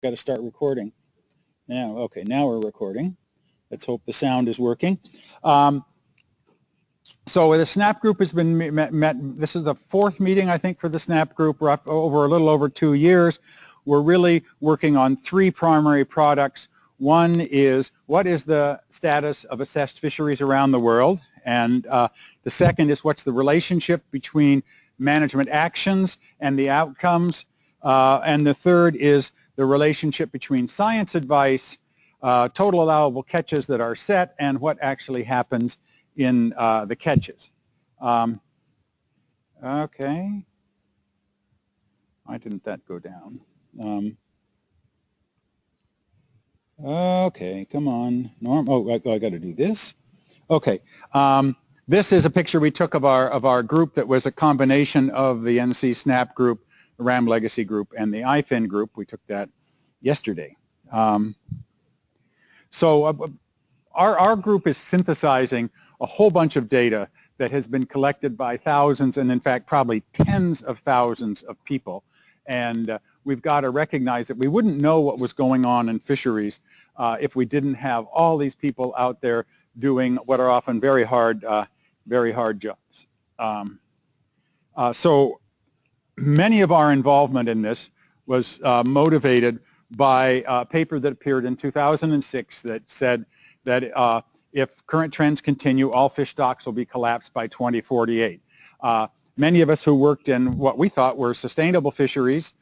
got to start recording. Now, okay, now we're recording. Let's hope the sound is working. So the SNAP group has been met. This is the fourth meeting, I think, for the SNAP group, over a little over 2 years. We're really working on three primary products. One is, what is the status of assessed fisheries around the world? And the second is, what's the relationship between management actions and the outcomes? And the third is the relationship between science advice, total allowable catches that are set, and what actually happens in the catches. Okay. Why didn't that go down? Okay, come on, Norm. Oh, I got to do this. Okay. This is a picture we took of our group that was a combination of the NC SNAP group, the RAM Legacy group, and the IFIN group. We took that yesterday. Our group is synthesizing a whole bunch of data that has been collected by thousands and, in fact, probably tens of thousands of people. And we've got to recognize that we wouldn't know what was going on in fisheries if we didn't have all these people out there doing what are often very hard jobs. So many of our involvement in this was motivated by a paper that appeared in 2006 that said that if current trends continue, all fish stocks will be collapsed by 2048. Many of us who worked in what we thought were sustainable fisheries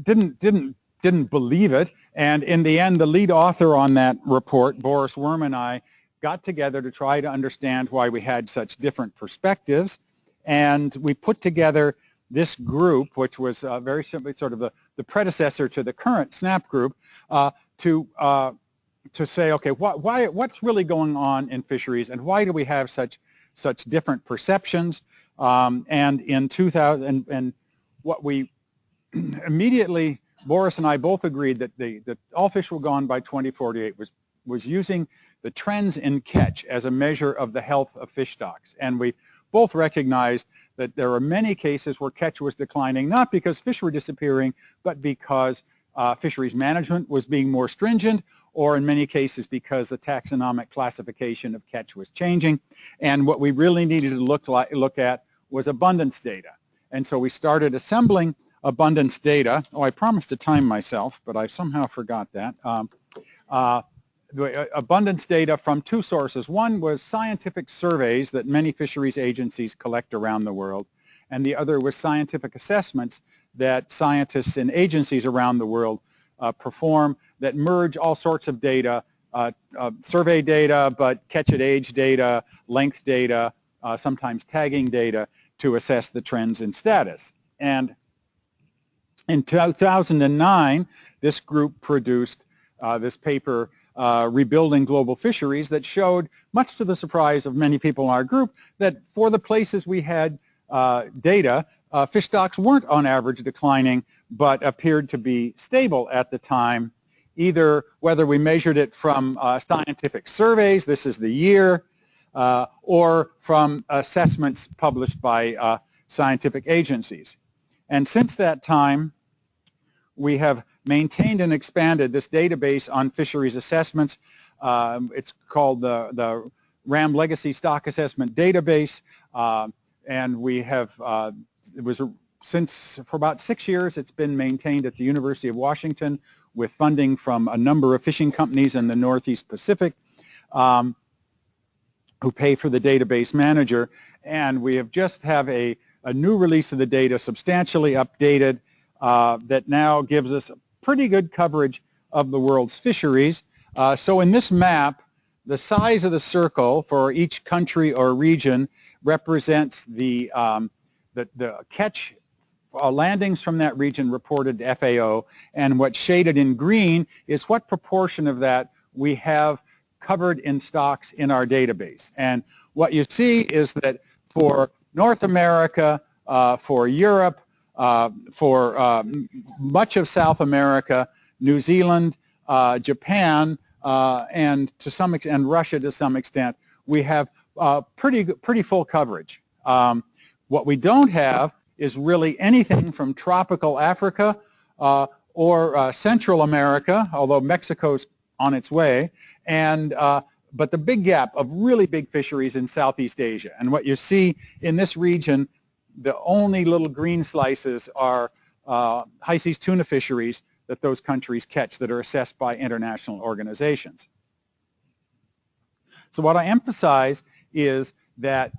didn't believe it, and in the end, the lead author on that report, Boris Worm, and I got together to try to understand why we had such different perspectives, and we put together this group, which was very simply sort of the predecessor to the current SNAP group, to say, okay, what's really going on in fisheries, and why do we have such different perceptions? And in 2000, and what we immediately, Boris and I both agreed that all fish were gone by 2048 was using the trends in catch as a measure of the health of fish stocks. And we both recognized that there are many cases where catch was declining, not because fish were disappearing, but because fisheries management was being more stringent, or in many cases because the taxonomic classification of catch was changing. And what we really needed to look at was abundance data. And so we started assembling abundance data. Oh, I promised to time myself, but I somehow forgot that. Abundance data from two sources. One was scientific surveys that many fisheries agencies collect around the world, and the other was scientific assessments that scientists in agencies around the world perform that merge all sorts of data, survey data, but catch at age data, length data, sometimes tagging data to assess the trends in status. And in 2009, this group produced this paper, Rebuilding Global Fisheries, that showed, much to the surprise of many people in our group, that for the places we had data, fish stocks weren't on average declining, but appeared to be stable at the time, either whether we measured it from scientific surveys, this is the year, or from assessments published by scientific agencies. And since that time, we have maintained and expanded this database on fisheries assessments. It's called the RAM Legacy Stock Assessment Database, and we have, for about 6 years, it's been maintained at the University of Washington with funding from a number of fishing companies in the Northeast Pacific who pay for the database manager. And we have just have a new release of the data, substantially updated, that now gives us pretty good coverage of the world's fisheries. So in this map, the size of the circle for each country or region represents the catch landings from that region reported to FAO, and what's shaded in green is what proportion of that we have covered in stocks in our database. And what you see is that for North America, for Europe, for much of South America, New Zealand, Japan, and to some extent, and Russia to some extent, we have pretty full coverage. What we don't have is really anything from tropical Africa or Central America, although Mexico's on its way, and but the big gap of really big fisheries in Southeast Asia. And what you see in this region, the only little green slices are high seas tuna fisheries that those countries catch that are assessed by international organizations. So what I emphasize is that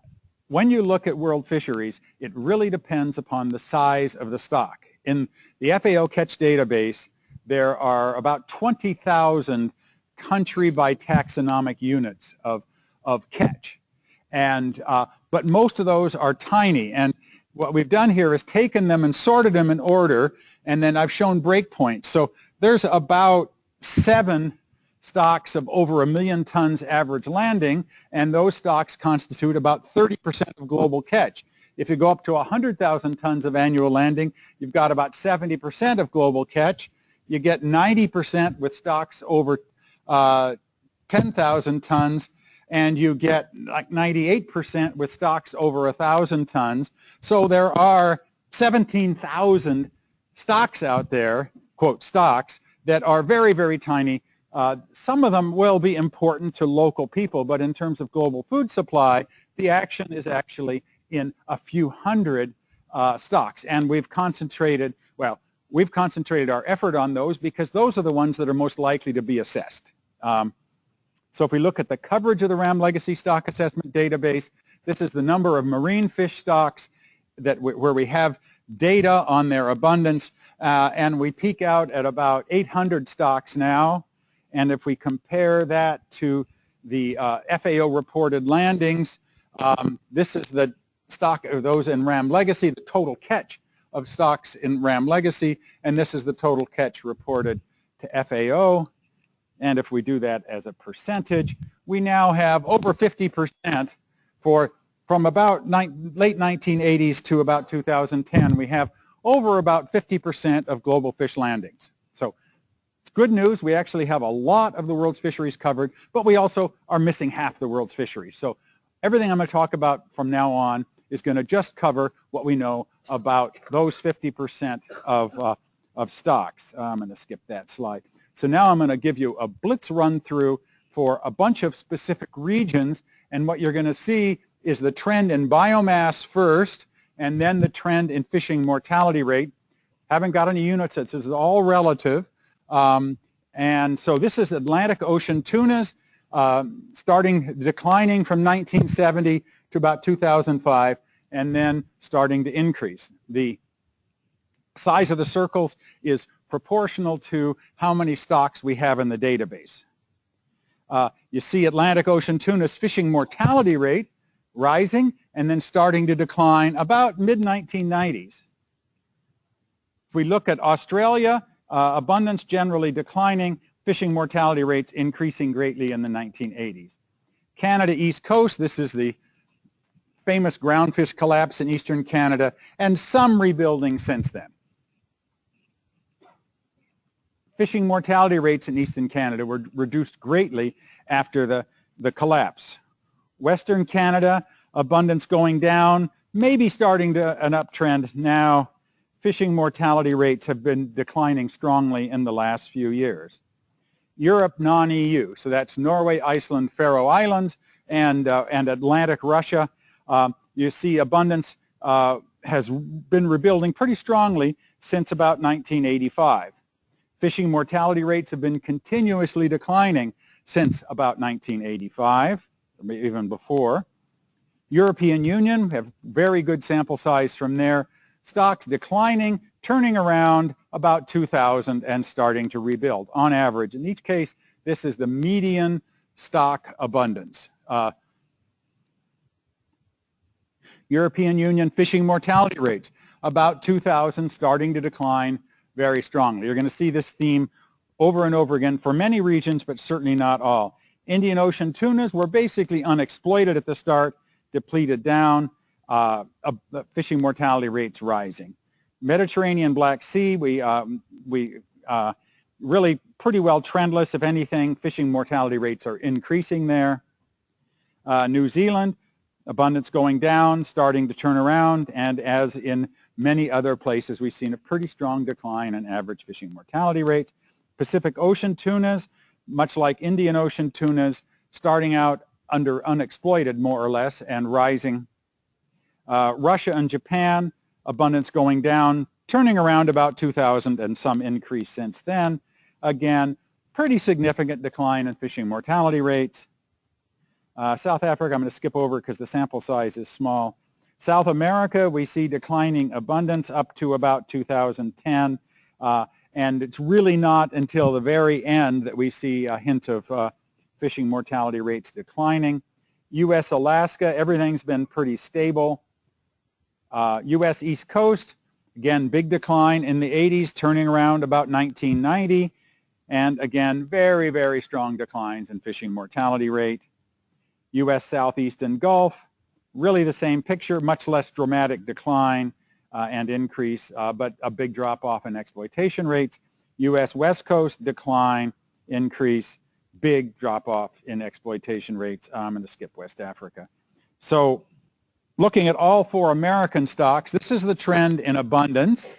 when you look at world fisheries, it really depends upon the size of the stock. In the FAO catch database, there are about 20,000 country by taxonomic units of catch. And, but most of those are tiny. And what we've done here is taken them and sorted them in order, and then I've shown breakpoints. So there's about 7 stocks of over 1 million tons average landing, and those stocks constitute about 30% of global catch. If you go up to 100,000 tons of annual landing, you've got about 70% of global catch. You get 90% with stocks over 10,000 tons, and you get like 98% with stocks over 1,000 tons. So there are 17,000 stocks out there, quote stocks, that are very, very tiny. Some of them will be important to local people, but in terms of global food supply, the action is actually in a few hundred stocks. And we've concentrated, well, we've concentrated our effort on those because those are the ones that are most likely to be assessed. So if we look at the coverage of the RAM Legacy Stock Assessment Database, this is the number of marine fish stocks that where we have data on their abundance, and we peak out at about 800 stocks now. And if we compare that to the FAO reported landings, this is the stock of those in RAM Legacy, the total catch of stocks in RAM Legacy, and this is the total catch reported to FAO. And if we do that as a percentage, we now have over 50% from about late 1980s to about 2010. We have over about 50% of global fish landings. So it's good news. We actually have a lot of the world's fisheries covered, but we also are missing half the world's fisheries. So everything I'm going to talk about from now on is going to just cover what we know about those 50% of stocks. I'm going to skip that slide. So now I'm going to give you a blitz run through for a bunch of specific regions, and what you're going to see is the trend in biomass first, and then the trend in fishing mortality rate. Haven't got any units, this is all relative. And so this is Atlantic Ocean tunas, declining from 1970 to about 2005, and then starting to increase. The size of the circles is proportional to how many stocks we have in the database. You see Atlantic Ocean tuna's fishing mortality rate rising and then starting to decline about mid-1990s. If we look at Australia, abundance generally declining, fishing mortality rates increasing greatly in the 1980s. Canada East Coast, this is the famous groundfish collapse in eastern Canada, and some rebuilding since then. Fishing mortality rates in eastern Canada were reduced greatly after the collapse. Western Canada, abundance going down, maybe starting to an uptrend now. Fishing mortality rates have been declining strongly in the last few years. Europe, non-EU, so that's Norway, Iceland, Faroe Islands, and Atlantic Russia. You see abundance has been rebuilding pretty strongly since about 1985. Fishing mortality rates have been continuously declining since about 1985, or even before. European Union, have very good sample size from there. Stocks declining, turning around about 2000 and starting to rebuild on average. In each case, this is the median stock abundance. European Union fishing mortality rates, about 2000, starting to decline very strongly. You're going to see this theme over and over again for many regions, but certainly not all. Indian Ocean tunas were basically unexploited at the start, depleted down, fishing mortality rates rising. Mediterranean Black Sea, we really pretty well trendless. If anything, fishing mortality rates are increasing there. New Zealand, abundance going down, starting to turn around, and as in many other places, we've seen a pretty strong decline in average fishing mortality rates. Pacific Ocean tunas, much like Indian Ocean tunas, starting out under unexploited more or less and rising. Russia and Japan, abundance going down, turning around about 2000 and some increase since then. Again, pretty significant decline in fishing mortality rates. South Africa, I'm going to skip over because the sample size is small. South America, we see declining abundance up to about 2010, and it's really not until the very end that we see a hint of fishing mortality rates declining. U.S. Alaska, everything's been pretty stable. U.S. East Coast, again, big decline in the 80s, turning around about 1990, and again, very, very strong declines in fishing mortality rate. U.S. Southeastern Gulf, really the same picture, much less dramatic decline and increase, but a big drop-off in exploitation rates. U.S. West Coast, decline, increase, big drop-off in exploitation rates. I'm going to skip West Africa. So looking at all four American stocks, this is the trend in abundance.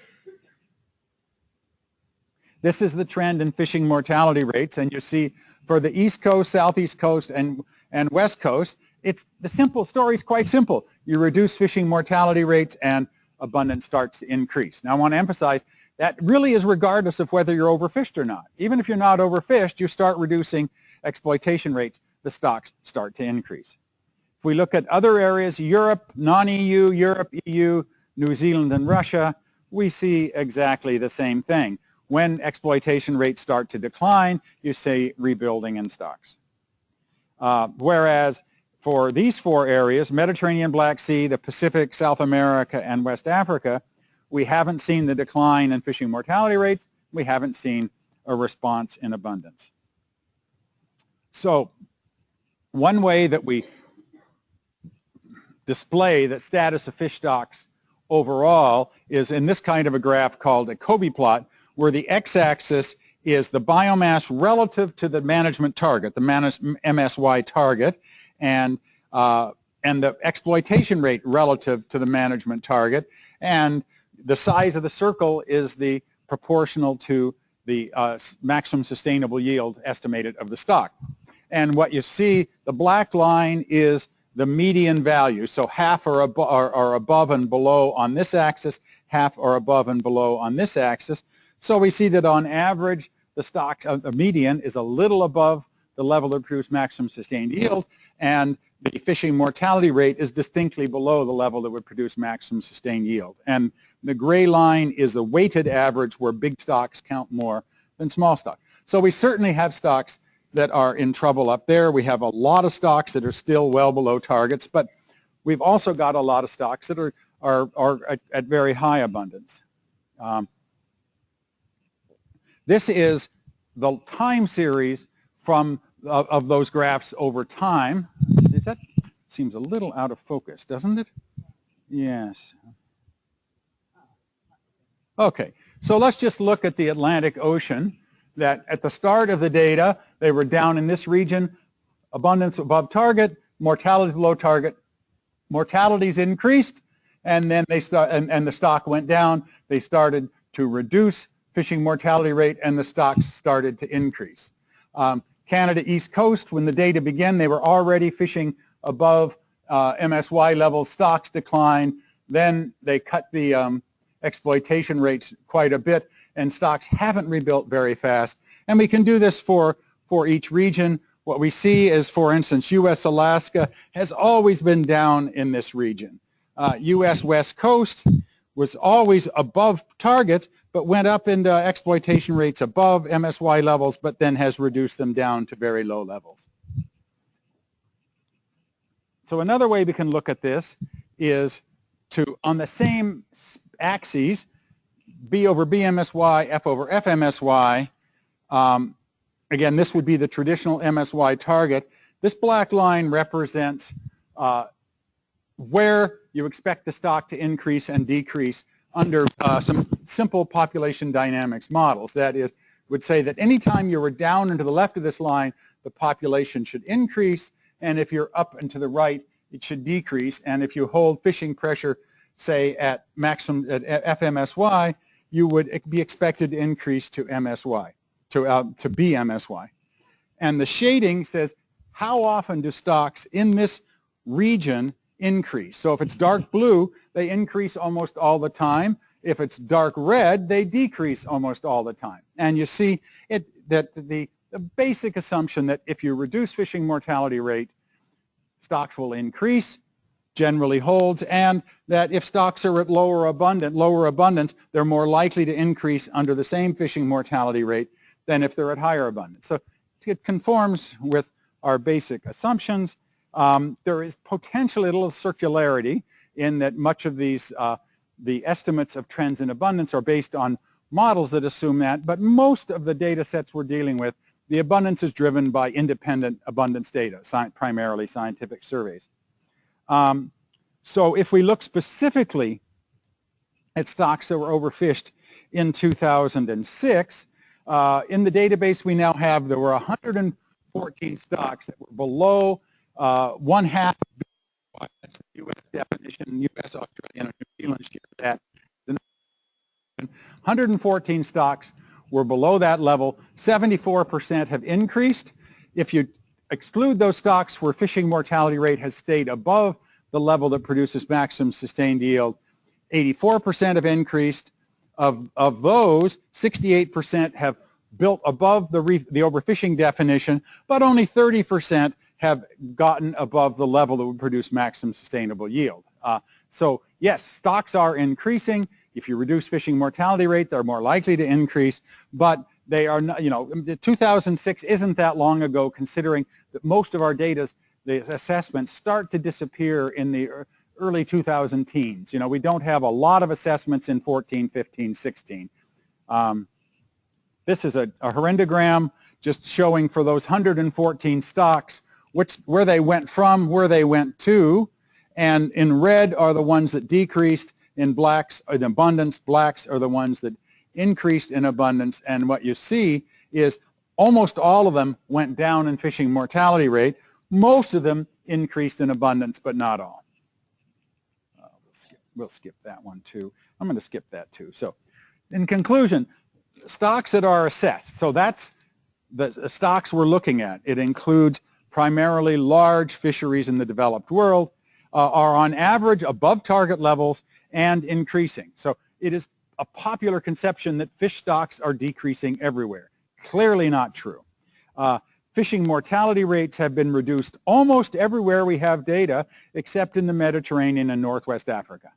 This is the trend in fishing mortality rates, and you see for the East Coast, Southeast Coast, and West Coast, the simple story is quite simple. You reduce fishing mortality rates and abundance starts to increase. Now I want to emphasize that really is regardless of whether you're overfished or not. Even if you're not overfished, you start reducing exploitation rates, the stocks start to increase. If we look at other areas, Europe, non-EU, Europe, EU, New Zealand, and Russia, we see exactly the same thing. When exploitation rates start to decline, you see rebuilding in stocks. Whereas for these four areas, Mediterranean, Black Sea, the Pacific, South America, and West Africa, we haven't seen the decline in fishing mortality rates. We haven't seen a response in abundance. So one way that we display the status of fish stocks overall is in this kind of a graph called a Kobe plot, where the x-axis is the biomass relative to the management target, the MSY target, and the exploitation rate relative to the management target, and the size of the circle is the proportional to the maximum sustainable yield estimated of the stock. And what you see, the black line is the median value, so half are above and below on this axis, half are above and below on this axis. So we see that on average, the stock, the median is a little above the level that produced maximum sustained yield, and the fishing mortality rate is distinctly below the level that would produce maximum sustained yield. And the gray line is the weighted average where big stocks count more than small stocks. So we certainly have stocks that are in trouble up there. We have a lot of stocks that are still well below targets, but we've also got a lot of stocks that are at very high abundance. This is the time series of those graphs over time. That seems a little out of focus, doesn't it? Yes. Okay, so let's just look at the Atlantic Ocean, that at the start of the data, they were down in this region, abundance above target, mortality below target, mortalities increased, and then and the stock went down. They started to reduce fishing mortality rate, and the stocks started to increase. Canada East Coast, when the data began, they were already fishing above MSY levels. Stocks declined. Then they cut the exploitation rates quite a bit, and stocks haven't rebuilt very fast. And we can do this for each region. What we see is, for instance, U.S. Alaska has always been down in this region. U.S. West Coast was always above targets, but went up into exploitation rates above MSY levels, but then has reduced them down to very low levels. So another way we can look at this is to, on the same axes, B over BMSY, F over FMSY, again, this would be the traditional MSY target. This black line represents where you expect the stock to increase and decrease under some simple population dynamics models. That is, would say that anytime you were down and to the left of this line, the population should increase, and if you're up and to the right, it should decrease, and if you hold fishing pressure say at maximum at FMSY, you would be expected to increase to MSY, to BMSY. And the shading says how often do stocks in this region increase. So if it's dark blue, they increase almost all the time. If it's dark red, they decrease almost all the time. And you see that the basic assumption that if you reduce fishing mortality rate, stocks will increase, generally holds, and that if stocks are at lower abundance, they're more likely to increase under the same fishing mortality rate than if they're at higher abundance. So it conforms with our basic assumptions. There is potentially a little circularity in that much of these, the estimates of trends in abundance are based on models that assume that, but most of the data sets we're dealing with, the abundance is driven by independent abundance data, primarily scientific surveys. So if we look specifically at stocks that were overfished in 2006, in the database we now have, there were 114 stocks that were below 1/2. That's the U.S. definition. U.S., Australia, and New Zealand share that. 114 stocks were below that level. 74% have increased. If you exclude those stocks where fishing mortality rate has stayed above the level that produces maximum sustained yield, 84% have increased. Of those, 68% have built above the overfishing definition, but only 30% have gotten above the level that would produce maximum sustainable yield. So yes, stocks are increasing. If you reduce fishing mortality rate, they're more likely to increase, but they are not, 2006 isn't that long ago, considering that most of our data, the assessments start to disappear in the early 2010s. We don't have a lot of assessments in 14, 15, 16. This is a horrendogram just showing for those 114 stocks where they went from, where they went to, and in red are the ones that decreased, in blacks in abundance, blacks are the ones that increased in abundance, and what you see is almost all of them went down in fishing mortality rate. Most of them increased in abundance, but not all. We'll skip that one too. I'm going to skip that too. So in conclusion, stocks that are assessed, so that's the stocks we're looking at. It includes primarily large fisheries in the developed world, are on average above target levels and increasing. So it is a popular conception that fish stocks are decreasing everywhere. Clearly not true. Fishing mortality rates have been reduced almost everywhere we have data, except in the Mediterranean and Northwest Africa.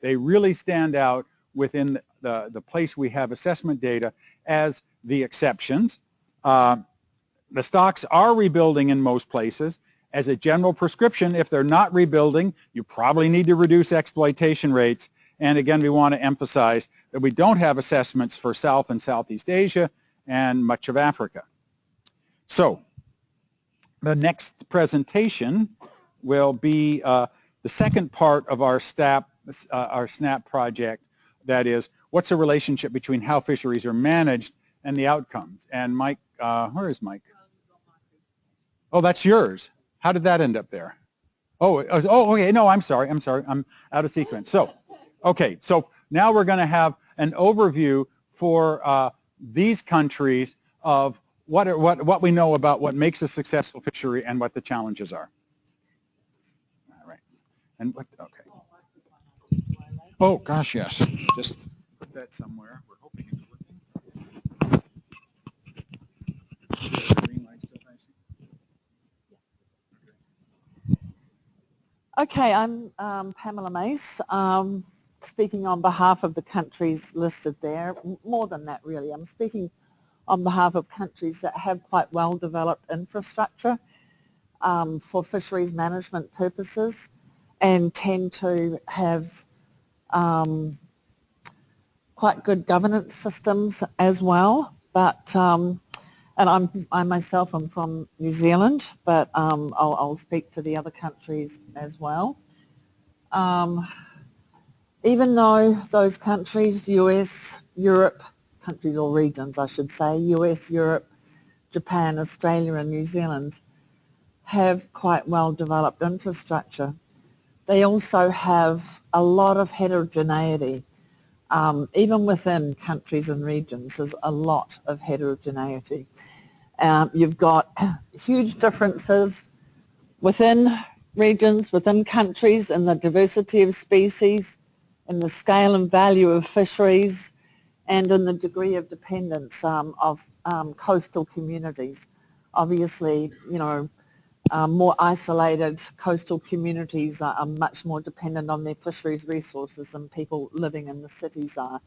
They really stand out within the place we have assessment data as the exceptions. The stocks are rebuilding in most places. As a general prescription, if they're not rebuilding, you probably need to reduce exploitation rates. And again, we want to emphasize that we don't have assessments for South and Southeast Asia and much of Africa. So the next presentation will be the second part of our SNAP project. That is, what's the relationship between how fisheries are managed and the outcomes? And Mike, where is Mike? Oh, that's yours. How did that end up there? Oh, okay. No, I'm sorry. I'm out of sequence. So, okay. So now we're going to have an overview for these countries of what we know about what makes a successful fishery and what the challenges are. All right. And what? Okay. Oh gosh, yes. Just put that somewhere. We're hoping it's working. Okay, I'm Pamela Mace, speaking on behalf of the countries listed there. More than that, really. I'm speaking on behalf of countries that have quite well-developed infrastructure for fisheries management purposes and tend to have quite good governance systems as well. But and I myself am from New Zealand, but I'll speak to the other countries as well. Even though those countries, US, Europe, countries or regions I should say, US, Europe, Japan, Australia and New Zealand have quite well developed infrastructure, they also have a lot of heterogeneity. Even within countries and regions, there's a lot of heterogeneity. You've got huge differences within regions, within countries, in the diversity of species, in the scale and value of fisheries, and in the degree of dependence of coastal communities. Obviously, you know, more isolated coastal communities are much more dependent on their fisheries resources than people living in the cities are.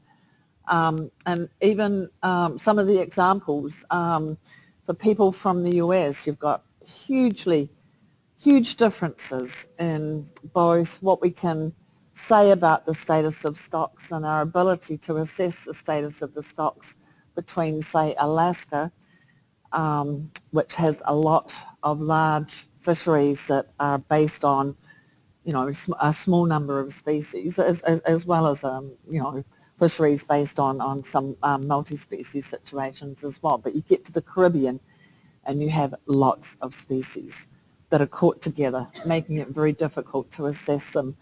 And even some of the examples, for people from the US, you've got huge differences in both what we can say about the status of stocks and our ability to assess the status of the stocks between, say, Alaska, which has a lot of large fisheries that are based on, you know, a small number of species, as well as, you know, fisheries based on some multi-species situations as well. But you get to the Caribbean and you have lots of species that are caught together, making it very difficult to assess them.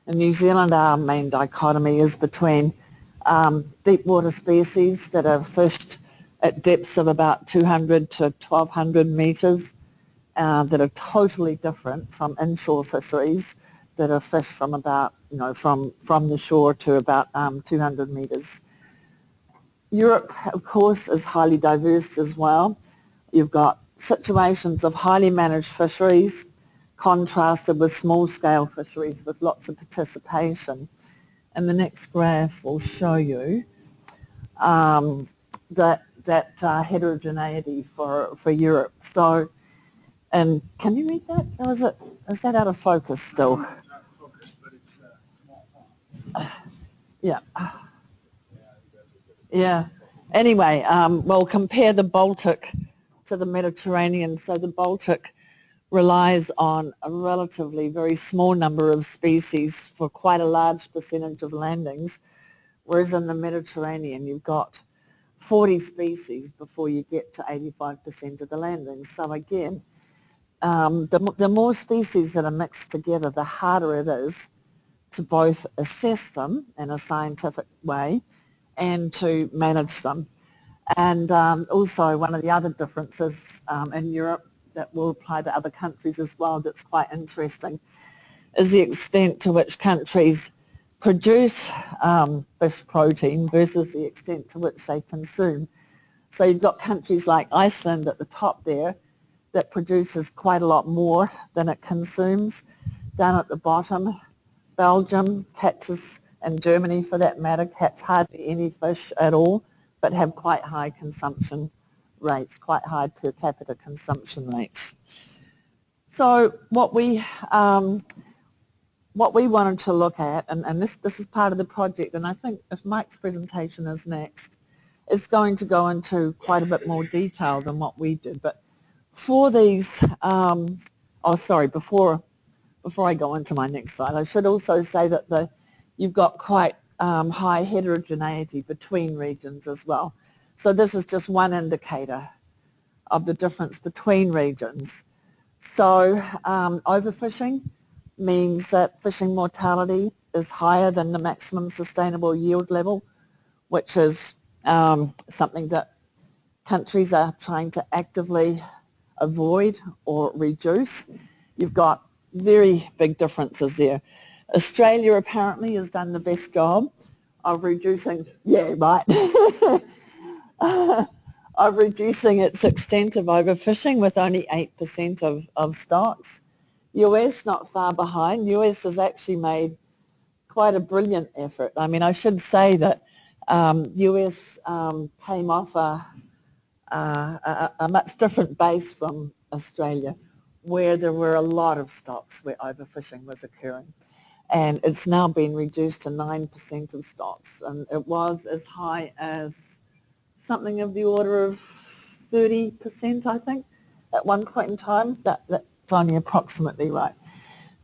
In New Zealand, our main dichotomy is between deep water species that are fished at depths of about 200 to 1,200 metres, that are totally different from inshore fisheries that are fished from about, you know, from the shore to about 200 metres. Europe, of course, is highly diverse as well. You've got situations of highly managed fisheries contrasted with small-scale fisheries with lots of participation. And the next graph will show you that heterogeneity for Europe. So, and can you read that? Or is that out of focus still? It's out of focus, but it's small font. Yeah. Yeah. Anyway, we'll compare the Baltic to the Mediterranean. So the Baltic relies on a relatively very small number of species for quite a large percentage of landings, whereas in the Mediterranean you've got 40 species before you get to 85% of the landings. So again, the more species that are mixed together, the harder it is to both assess them in a scientific way and to manage them. And also one of the other differences in Europe that will apply to other countries as well that's quite interesting is the extent to which countries produce fish protein versus the extent to which they consume. So you've got countries like Iceland at the top there that produces quite a lot more than it consumes. Down at the bottom, Belgium catches, and Germany for that matter, catch hardly any fish at all, but have quite high consumption rates, quite high per capita consumption rates. So what we wanted to look at, and this is part of the project, and I think if Mike's presentation is next, it's going to go into quite a bit more detail than what we did. But for these, before I go into my next slide, I should also say that you've got quite high heterogeneity between regions as well. So this is just one indicator of the difference between regions. So overfishing means that fishing mortality is higher than the maximum sustainable yield level, which is something that countries are trying to actively avoid or reduce. You've got very big differences there. Australia apparently has done the best job of reducing, of reducing its extent of overfishing with only 8% of stocks. US not far behind. US has actually made quite a brilliant effort. I mean, I should say that US came off a much different base from Australia, where there were a lot of stocks where overfishing was occurring. And it's now been reduced to 9% of stocks. And it was as high as something of the order of 30%, I think, at one point in time. That's only approximately right.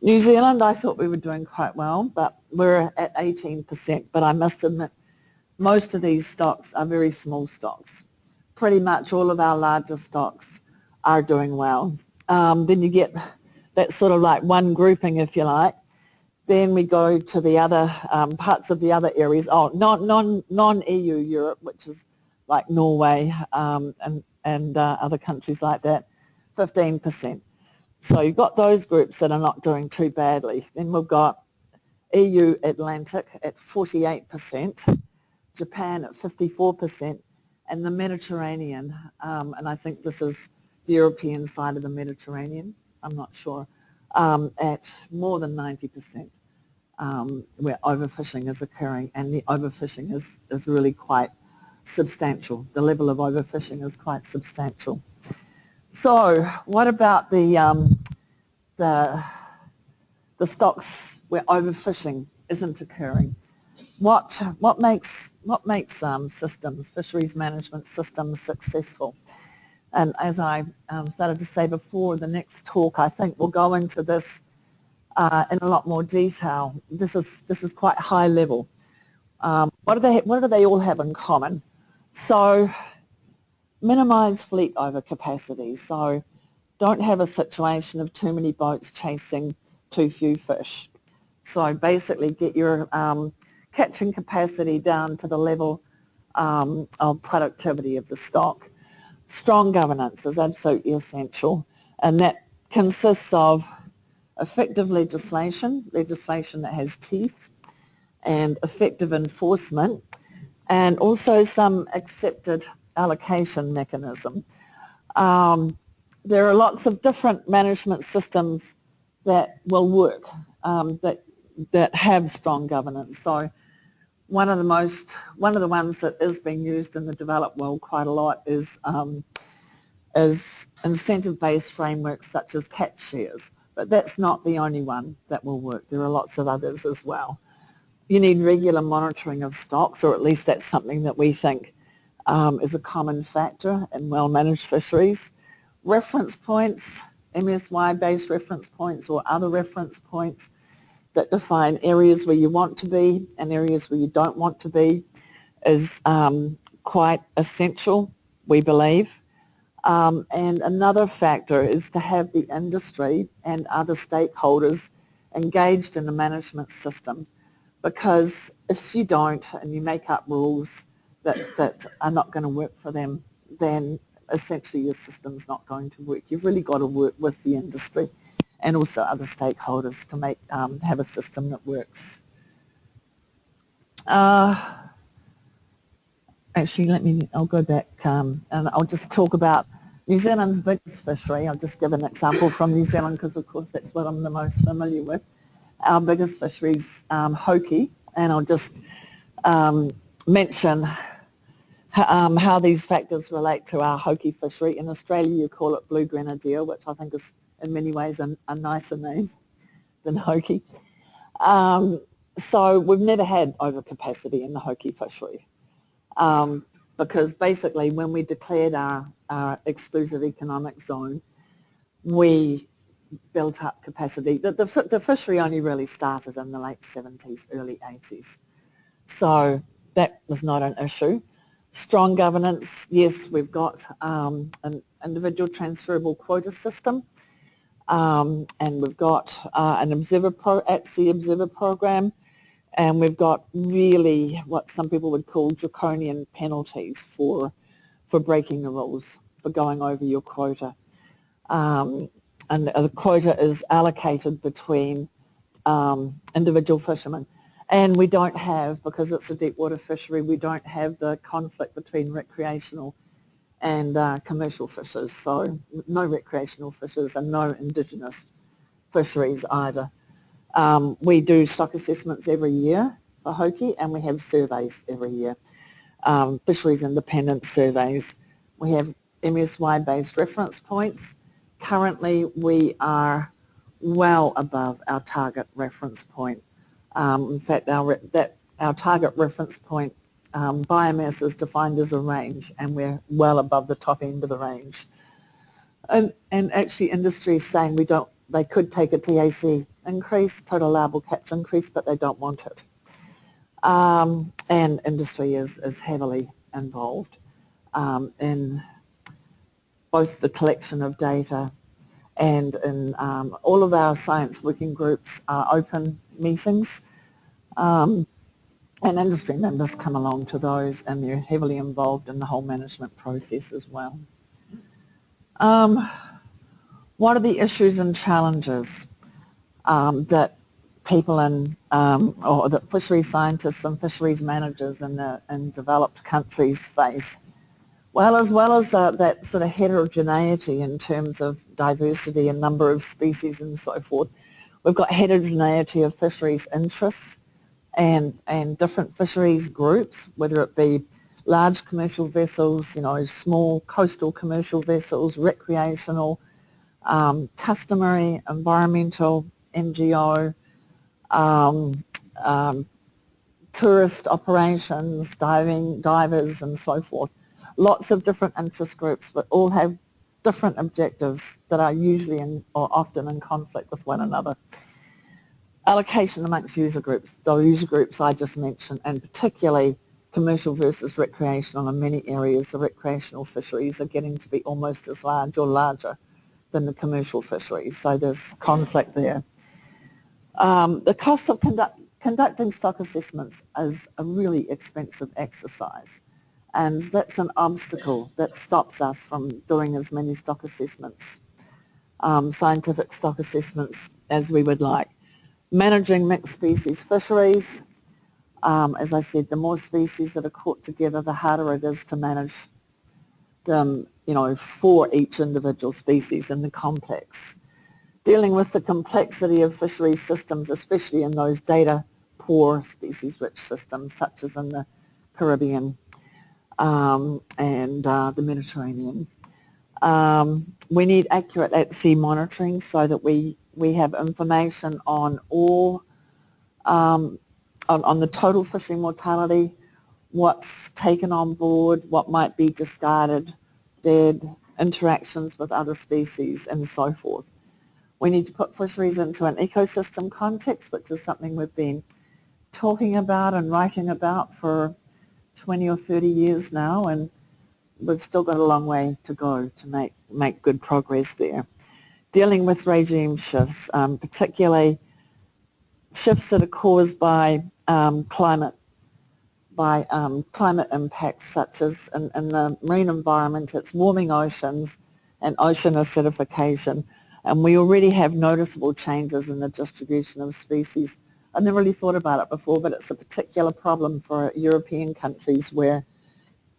New Zealand, I thought we were doing quite well, but we're at 18%. But I must admit, most of these stocks are very small stocks. Pretty much all of our larger stocks are doing well. Then you get that sort of like one grouping, if you like, Then we go to the other parts of the other areas. Oh, non-EU Europe, which is like Norway and other countries like that, 15%. So you've got those groups that are not doing too badly. Then we've got EU Atlantic at 48%, Japan at 54%, and the Mediterranean, and I think this is the European side of the Mediterranean, I'm not sure, at more than 90%, where overfishing is occurring, and the overfishing is really quite substantial. The level of overfishing is quite substantial. So what about the stocks where overfishing isn't occurring? What makes systems, fisheries management systems, successful? And as I started to say before, the next talk I think will go into this in a lot more detail. This is quite high level. What do they all have in common? So minimise fleet overcapacity. So don't have a situation of too many boats chasing too few fish. So basically get your catching capacity down to the level of productivity of the stock. Strong governance is absolutely essential, and that consists of effective legislation that has teeth, and effective enforcement, and also some accepted allocation mechanism. There are lots of different management systems that will work, that have strong governance. So one of the ones that is being used in the developed world quite a lot is incentive-based frameworks such as catch shares. But that's not the only one that will work. There are lots of others as well. You need regular monitoring of stocks, or at least that's something that we think is a common factor in well-managed fisheries. Reference points, MSY-based reference points or other reference points that define areas where you want to be and areas where you don't want to be is quite essential, we believe. And another factor is to have the industry and other stakeholders engaged in the management system, because if you don't and you make up rules that are not going to work for them, then essentially your system's not going to work. You've really got to work with the industry and also other stakeholders to make have a system that works. Actually, I'll go back and I'll just talk about New Zealand's biggest fishery. I'll just give an example from New Zealand because, of course, that's what I'm the most familiar with. Our biggest fishery is hoki, and I'll just mention how these factors relate to our hoki fishery. In Australia, you call it blue grenadier, which I think is in many ways a nicer name than hoki. So we've never had overcapacity in the hoki fishery. Because basically when we declared our exclusive economic zone, we built up capacity. The fishery only really started in the late 70s, early 80s. So that was not an issue. Strong governance, yes, we've got an individual transferable quota system, and we've got an at-sea observer program, and we've got really what some people would call draconian penalties for breaking the rules, for going over your quota. And the quota is allocated between individual fishermen. And we don't have, because it's a deep water fishery, we don't have the conflict between recreational and commercial fishers. So no recreational fishers and no indigenous fisheries either. We do stock assessments every year for hoki, and we have surveys every year, fisheries independent surveys. We have MSY-based reference points. Currently, we are well above our target reference point. In fact, our target reference point biomass is defined as a range, and we're well above the top end of the range. And actually, industry is saying they could take a TAC increase, total allowable catch increase, but they don't want it. And industry is heavily involved in both the collection of data and in all of our science working groups are open meetings, and industry members come along to those, and they're heavily involved in the whole management process as well. What are the issues and challenges that people or that fisheries scientists and fisheries managers in developed countries face? Well as that sort of heterogeneity in terms of diversity and number of species and so forth, we've got heterogeneity of fisheries interests and different fisheries groups, whether it be large commercial vessels, small coastal commercial vessels, recreational, customary, environmental, NGO, tourist operations, divers and so forth. Lots of different interest groups, but all have different objectives that are usually or often in conflict with one another. Allocation amongst user groups, the user groups I just mentioned, and particularly commercial versus recreational. In many areas, the recreational fisheries are getting to be almost as large or larger than the commercial fisheries, so there's conflict there. The cost of conducting stock assessments is a really expensive exercise, and that's an obstacle that stops us from doing as many stock assessments, scientific stock assessments, as we would like. Managing mixed species fisheries, as I said, the more species that are caught together, the harder it is to manage them, for each individual species in the complex. Dealing with the complexity of fisheries systems, especially in those data-poor, species-rich systems, such as in the Caribbean and the Mediterranean. We need accurate at-sea monitoring so that we have information on all, on the total fishing mortality, what's taken on board, what might be discarded, dead, interactions with other species, and so forth. We need to put fisheries into an ecosystem context, which is something we've been talking about and writing about for 20 or 30 years now, and we've still got a long way to go to make good progress there. Dealing with regime shifts, particularly shifts that are caused by climate impacts, such as in the marine environment, it's warming oceans and ocean acidification, and we already have noticeable changes in the distribution of species. I never really thought about it before, but it's a particular problem for European countries, where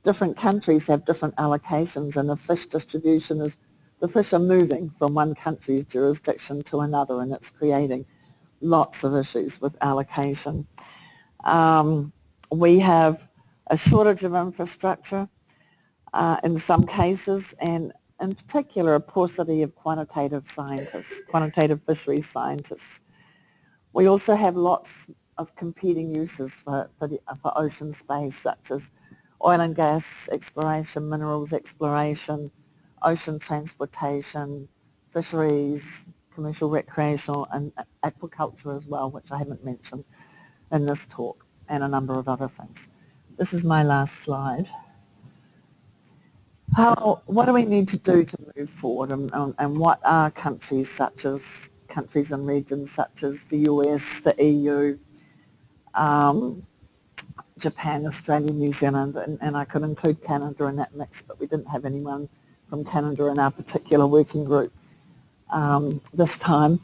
different countries have different allocations, and the fish distribution is, the fish are moving from one country's jurisdiction to another, and it's creating lots of issues with allocation. We have a shortage of infrastructure in some cases, and in particular a paucity of quantitative scientists, quantitative fisheries scientists. We also have lots of competing uses for ocean space, such as oil and gas exploration, minerals exploration, ocean transportation, fisheries, commercial, recreational, and aquaculture as well, which I haven't mentioned in this talk, and a number of other things. This is my last slide. What do we need to do to move forward, and what are countries and regions such as the US, the EU, Japan, Australia, New Zealand, and I could include Canada in that mix, but we didn't have anyone from Canada in our particular working group this time.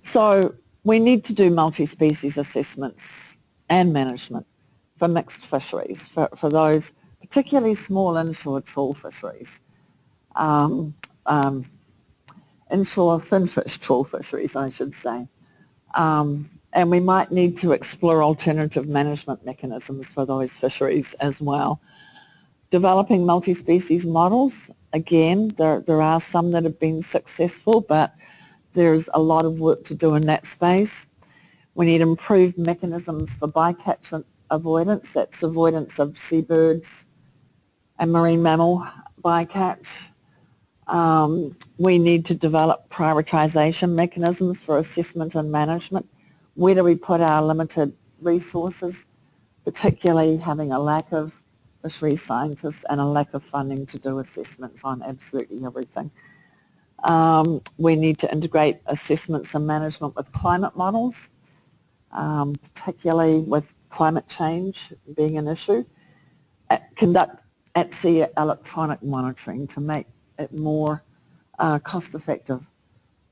So we need to do multi-species assessments and management for mixed fisheries, for those particularly small inshore trawl fisheries, inshore finfish trawl fisheries, I should say. And we might need to explore alternative management mechanisms for those fisheries as well. Developing multi-species models, again, there are some that have been successful, but there's a lot of work to do in that space. We need improved mechanisms for bycatch avoidance, that's avoidance of seabirds and marine mammal bycatch. We need to develop prioritisation mechanisms for assessment and management. Where do we put our limited resources, particularly having a lack of fisheries scientists and a lack of funding to do assessments on absolutely everything. We need to integrate assessments and management with climate models, particularly with climate change being an issue. Conduct at-sea electronic monitoring to make it more cost-effective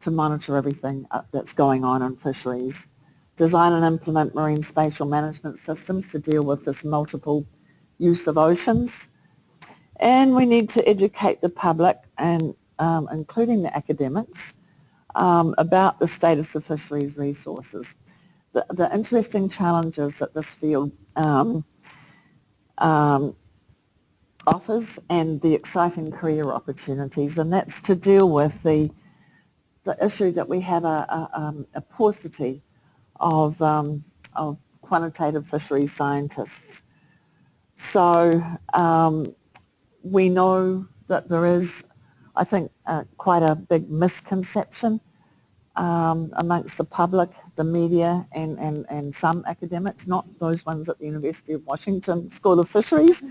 to monitor everything that's going on in fisheries. Design and implement marine spatial management systems to deal with this multiple use of oceans. And we need to educate the public, and including the academics, about the status of fisheries resources. The interesting challenges that this field offers and the exciting career opportunities, and that's to deal with the issue that we have a paucity of quantitative fisheries scientists. So we know that there is, I think, quite a big misconception amongst the public, the media, and some academics, not those ones at the University of Washington School of Fisheries,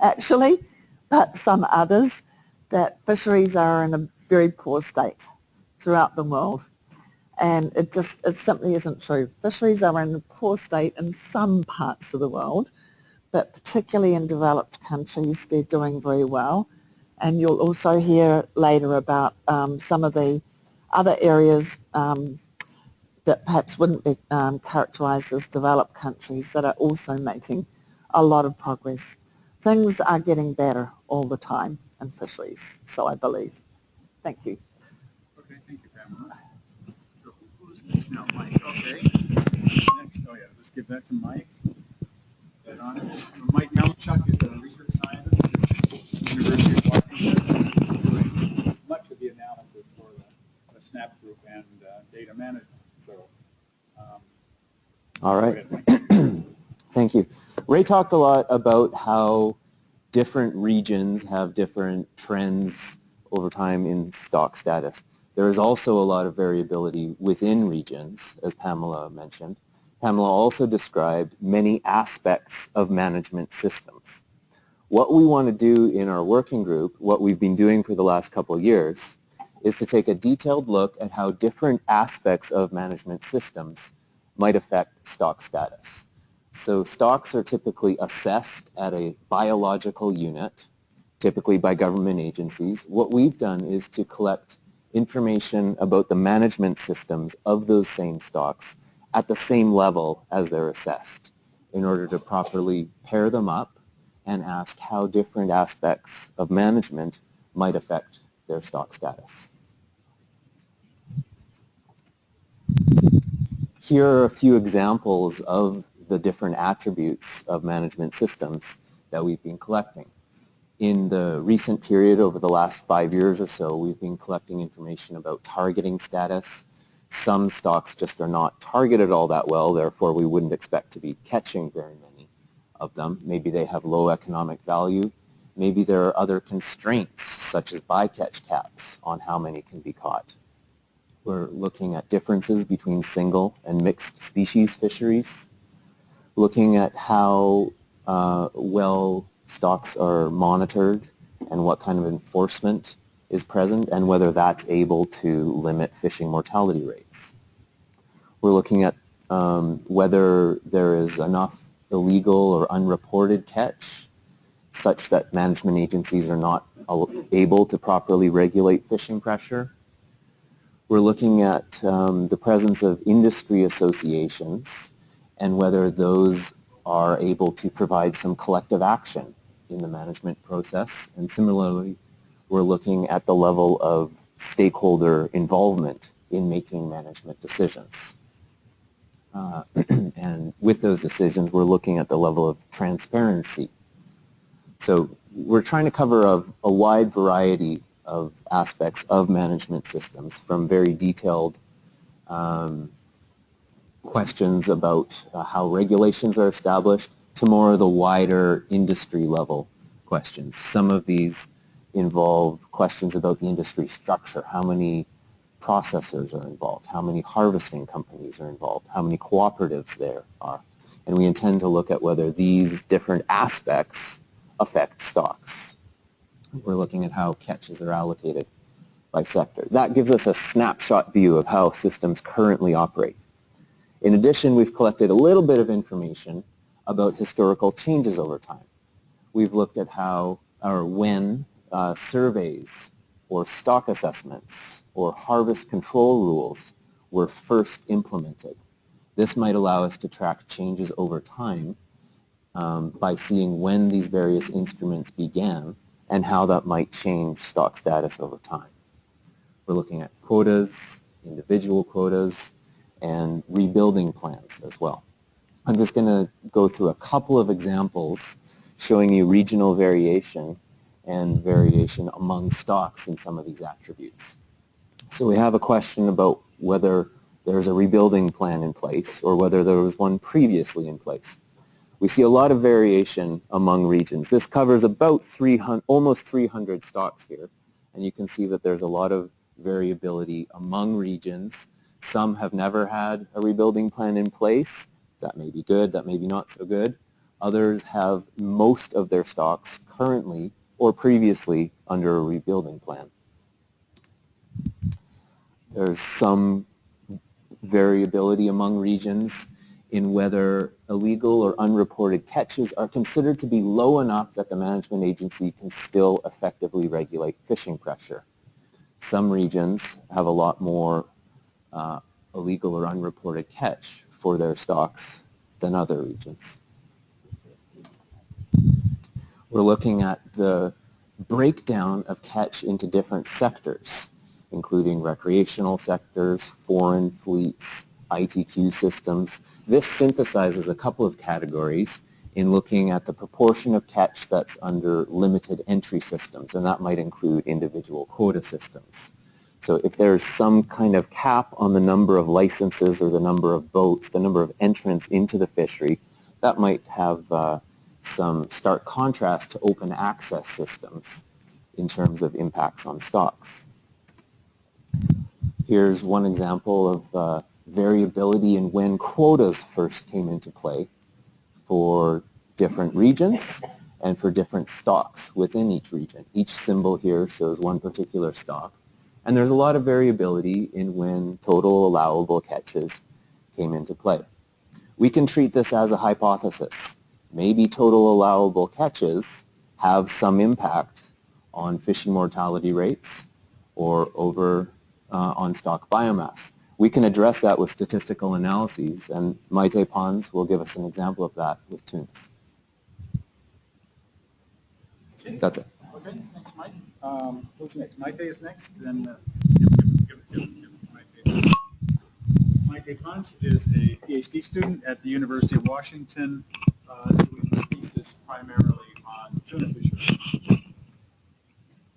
actually, but some others, that fisheries are in a very poor state throughout the world. And it simply isn't true. Fisheries are in a poor state in some parts of the world, but particularly in developed countries, they're doing very well. And you'll also hear later about some of the other areas that perhaps wouldn't be characterised as developed countries that are also making a lot of progress. Things are getting better all the time in fisheries, so I believe. Thank you. Okay, thank you, Pamela. So who's next now? Mike, okay. Next, oh yeah, let's give that to Mike. That on it. So Mike Melchuk is a research scientist at the University of Washington, doing much of the analysis for the SNAP group and data management. So, all right. Thank you. Ray talked a lot about how different regions have different trends over time in stock status. There is also a lot of variability within regions, as Pamela mentioned. Pamela also described many aspects of management systems. What we want to do in our working group, what we've been doing for the last couple of years, is to take a detailed look at how different aspects of management systems might affect stock status. So stocks are typically assessed at a biological unit, typically by government agencies. What we've done is to collect information about the management systems of those same stocks at the same level as they're assessed in order to properly pair them up and ask how different aspects of management might affect their stock status. Here are a few examples of the different attributes of management systems that we've been collecting. In the recent period, over the last 5 years or so, we've been collecting information about targeting status. Some stocks just are not targeted all that well, therefore we wouldn't expect to be catching very many of them. Maybe they have low economic value. Maybe there are other constraints, such as bycatch caps, on how many can be caught. We're looking at differences between single and mixed species fisheries, looking at how well stocks are monitored and what kind of enforcement is present and whether that's able to limit fishing mortality rates. We're looking at whether there is enough illegal or unreported catch such that management agencies are not able to properly regulate fishing pressure. We're looking at the presence of industry associations and whether those are able to provide some collective action in the management process. And similarly, we're looking at the level of stakeholder involvement in making management decisions. And with those decisions, we're looking at the level of transparency. So we're trying to cover a wide variety of aspects of management systems, from very detailed questions about how regulations are established to more of the wider industry level questions. Some of these involve questions about the industry structure, how many processors are involved, how many harvesting companies are involved, how many cooperatives there are. And we intend to look at whether these different aspects affect stocks. We're looking at how catches are allocated. by sector. That gives us a snapshot view of how systems currently operate. In addition, we've collected a little bit of information about historical changes over time. We've looked at how or when surveys or stock assessments or harvest control rules were first implemented. This might allow us to track changes over time by seeing when these various instruments began and how that might change stock status over time. We're looking at quotas, individual quotas, and rebuilding plans as well. I'm just going to go through a couple of examples showing you regional variation and variation among stocks in some of these attributes. So we have a question about whether there's a rebuilding plan in place or whether there was one previously in place. We see a lot of variation among regions. This covers about almost 300 stocks here, and you can see that there's a lot of variability among regions. Some have never had a rebuilding plan in place. That may be good, that may be not so good. Others have most of their stocks currently or previously under a rebuilding plan. There's some variability among regions in whether illegal or unreported catches are considered to be low enough that the management agency can still effectively regulate fishing pressure. Some regions have a lot more illegal or unreported catch for their stocks than other regions. We're looking at the breakdown of catch into different sectors, including recreational sectors, foreign fleets, ITQ systems. This synthesizes a couple of categories in looking at the proportion of catch that's under limited entry systems, and that might include individual quota systems. So if there's some kind of cap on the number of licenses or the number of boats, the number of entrants into the fishery, that might have some stark contrast to open access systems in terms of impacts on stocks. Here's one example of variability in when quotas first came into play for different regions and for different stocks within each region. Each symbol here shows one particular stock, and there's a lot of variability in when total allowable catches came into play. We can treat this as a hypothesis. Maybe total allowable catches have some impact on fishing mortality rates or on stock biomass. We can address that with statistical analyses, and Maite Pons will give us an example of that with tunas. Okay. That's it. Okay, thanks, Mike. Who's next? Maite is next. Then Maite. Maite Pons is a PhD student at the University of Washington, doing a thesis primarily on tuna fisheries.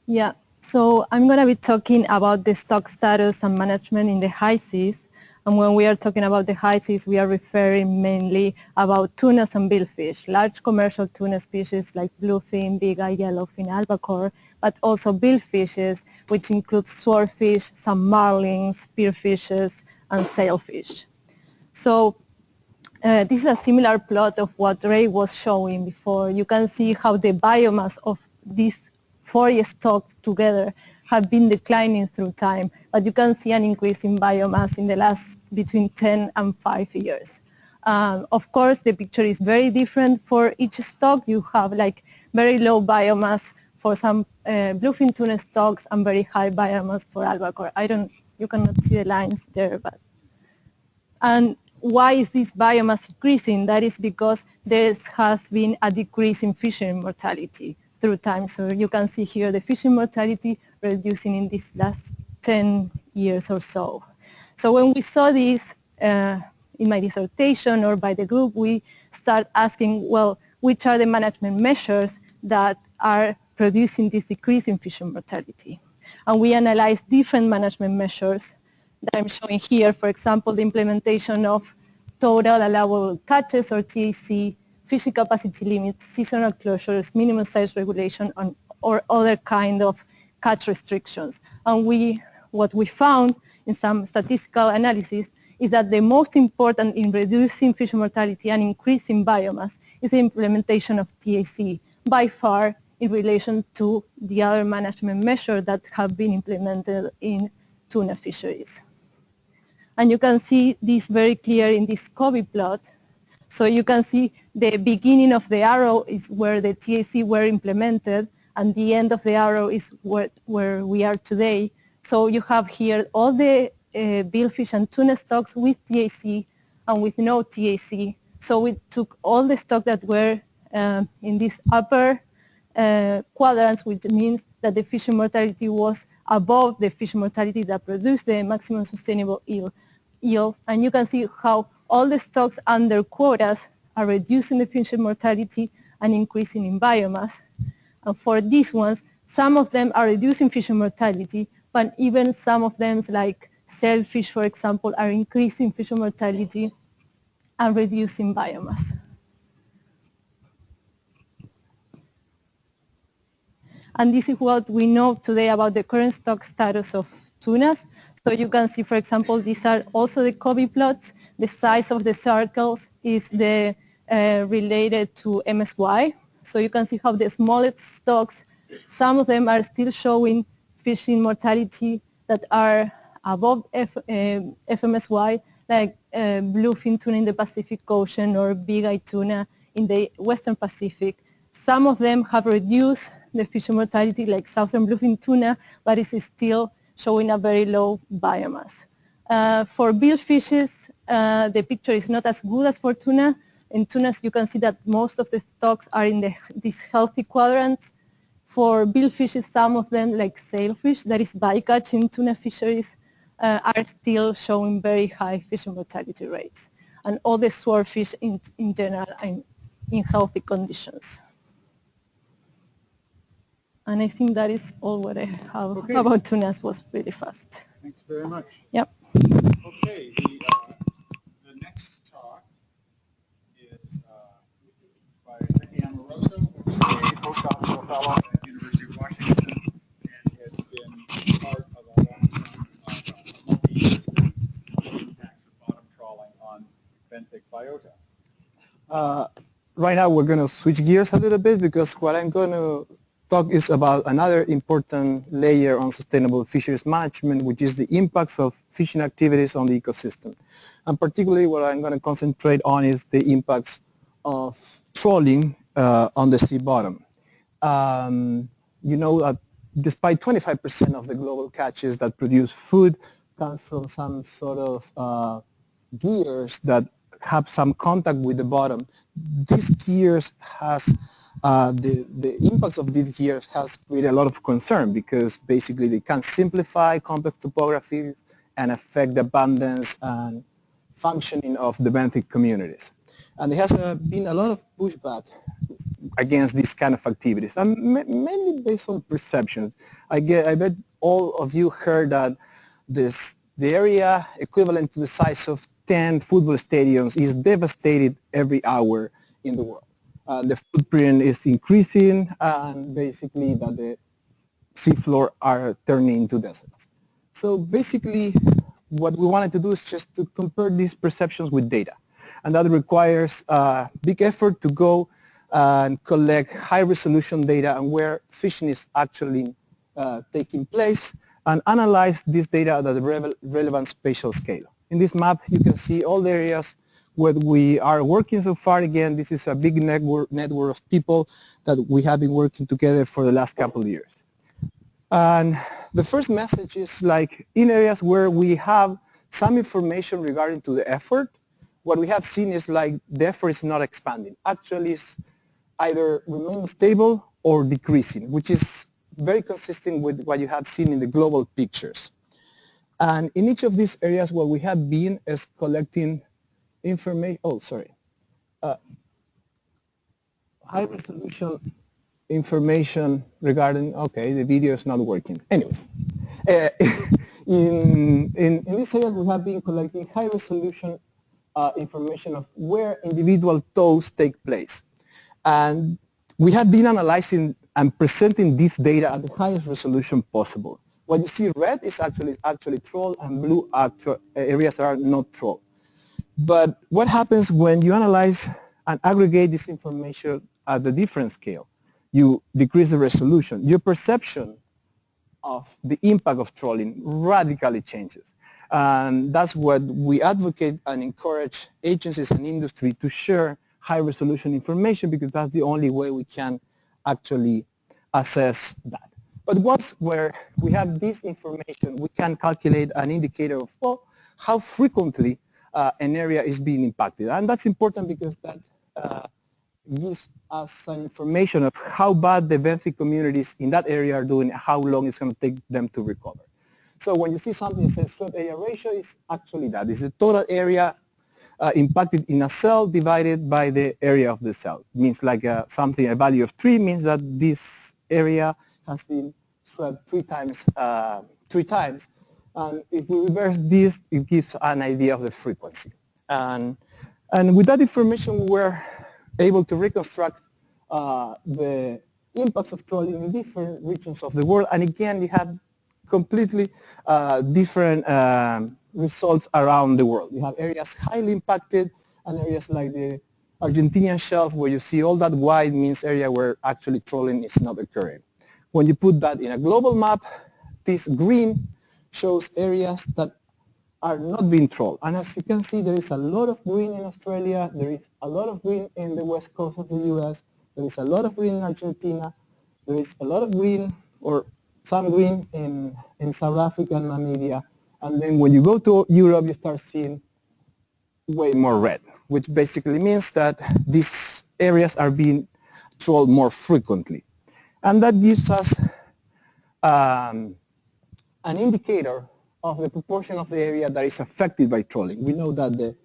Yeah, so I'm going to be talking about the stock status and management in the high seas. And when we are talking about the high seas, we are referring mainly about tunas and billfish, large commercial tuna species like bluefin, big-eye yellowfin, albacore, but also billfishes, which include swordfish, some marlins, spearfishes, and sailfish. So this is a similar plot of what Ray was showing before. You can see how the biomass of these 4 stocks together have been declining through time, but you can see an increase in biomass in the last between 10 and 5 years. Of course, the picture is very different for each stock. You have like very low biomass for some bluefin tuna stocks and very high biomass for albacore. You cannot see the lines there, but. And why is this biomass increasing? That is because there has been a decrease in fishery mortality through time. So you can see here the fishing mortality reducing in these last 10 years or so. So when we saw this in my dissertation or by the group, we start asking, well, which are the management measures that are producing this decrease in fishing mortality? And we analyzed different management measures that I'm showing here. For example, the implementation of total allowable catches or TAC, fishing capacity limits, seasonal closures, minimum size regulation, or other kind of catch restrictions. And what we found in some statistical analysis is that the most important in reducing fish mortality and increasing biomass is the implementation of TAC. By far, in relation to the other management measures that have been implemented in tuna fisheries. And you can see this very clear in this COVID plot. So you can see the beginning of the arrow is where the TAC were implemented, and the end of the arrow is where we are today. So you have here all the billfish and tuna stocks with TAC and with no TAC. So we took all the stock that were in these upper quadrants, which means that the fish mortality was above the fish mortality that produced the maximum sustainable yield. And you can see how all the stocks under quotas are reducing the fish mortality and increasing in biomass. And for these ones, some of them are reducing fish mortality, but even some of them, like sailfish, for example, are increasing fish mortality and reducing biomass. And this is what we know today about the current stock status of tunas. So you can see, for example, these are also the COVID plots. The size of the circles is related to MSY. So you can see how the smallest stocks, some of them are still showing fishing mortality that are above FMSY, like bluefin tuna in the Pacific Ocean or big-eye tuna in the Western Pacific. Some of them have reduced the fish mortality, like southern bluefin tuna, but it's still showing a very low biomass. For billfishes, the picture is not as good as for tuna. In tunas, you can see that most of the stocks are in these healthy quadrants. For billfishes, some of them, like sailfish, that is bycatch in tuna fisheries, are still showing very high fish mortality rates. And all the swordfish in general are in healthy conditions. And I think that is all what I have about tunas. Was really fast. Thanks very much. Yep. Okay, the next talk is by Ricky Amoroso, who is a postdoctoral fellow at the University of Washington and has been part of a long-term multi-year study of the impacts of bottom trawling on benthic biota. Right now we're going to switch gears a little bit because what I'm going to talk is about another important layer on sustainable fisheries management, which is the impacts of fishing activities on the ecosystem. And particularly what I'm going to concentrate on is the impacts of trawling on the sea bottom. You know, despite 25% of the global catches that produce food comes from some sort of gears that have some contact with the bottom. These gears has the impacts of these gears has created a lot of concern because basically they can simplify complex topography and affect the abundance and functioning of the benthic communities. And there has been a lot of pushback against these kind of activities, and mainly based on perception. I bet all of you heard that the area equivalent to the size of 10 football stadiums is devastated every hour in the world. The footprint is increasing, and basically that the seafloor are turning into deserts. So basically what we wanted to do is just to compare these perceptions with data. And that requires a big effort to go and collect high-resolution data on where fishing is actually taking place and analyze this data at the relevant spatial scale. In this map, you can see all the areas where we are working so far. Again, this is a big network of people that we have been working together for the last couple of years. And the first message is like in areas where we have some information regarding to the effort, what we have seen is like the effort is not expanding. Actually, it's either remaining stable or decreasing, which is very consistent with what you have seen in the global pictures. And in each of these areas, what we have been is collecting information, high resolution information regarding, okay, the video is not working. Anyways, in these areas, we have been collecting high resolution information of where individual tows take place. And we have been analyzing and presenting this data at the highest resolution possible. What you see red is actually troll, and blue areas are not troll. But what happens when you analyze and aggregate this information at the different scale? you decrease the resolution. Your perception of the impact of trolling radically changes. And that's what we advocate and encourage agencies and industry to share high resolution information, because that's the only way we can actually assess that. But once where we have this information, we can calculate an indicator of, well, how frequently an area is being impacted. And that's important because that gives us some information of how bad the benthic communities in that area are doing, how long it's going to take them to recover. So when you see something that says swept area ratio, it's actually that. It's the total area impacted in a cell divided by the area of the cell. It means like a value of 3 means that this area has been swept 3 times. And if we reverse this, it gives an idea of the frequency. And with that information, we're able to reconstruct the impacts of trolling in different regions of the world. And again, you have completely different results around the world. You have areas highly impacted and areas like the Argentinian shelf, where you see all that white means area where actually trolling is not occurring. When you put that in a global map, this green shows areas that are not being trolled. And as you can see, there is a lot of green in Australia, there is a lot of green in the west coast of the US, there is a lot of green in Argentina, there is a lot of green, or some green in South Africa and Namibia. And then when you go to Europe, you start seeing way more red, which basically means that these areas are being trolled more frequently. And that gives us an indicator of the proportion of the area that is affected by trolling. We know that the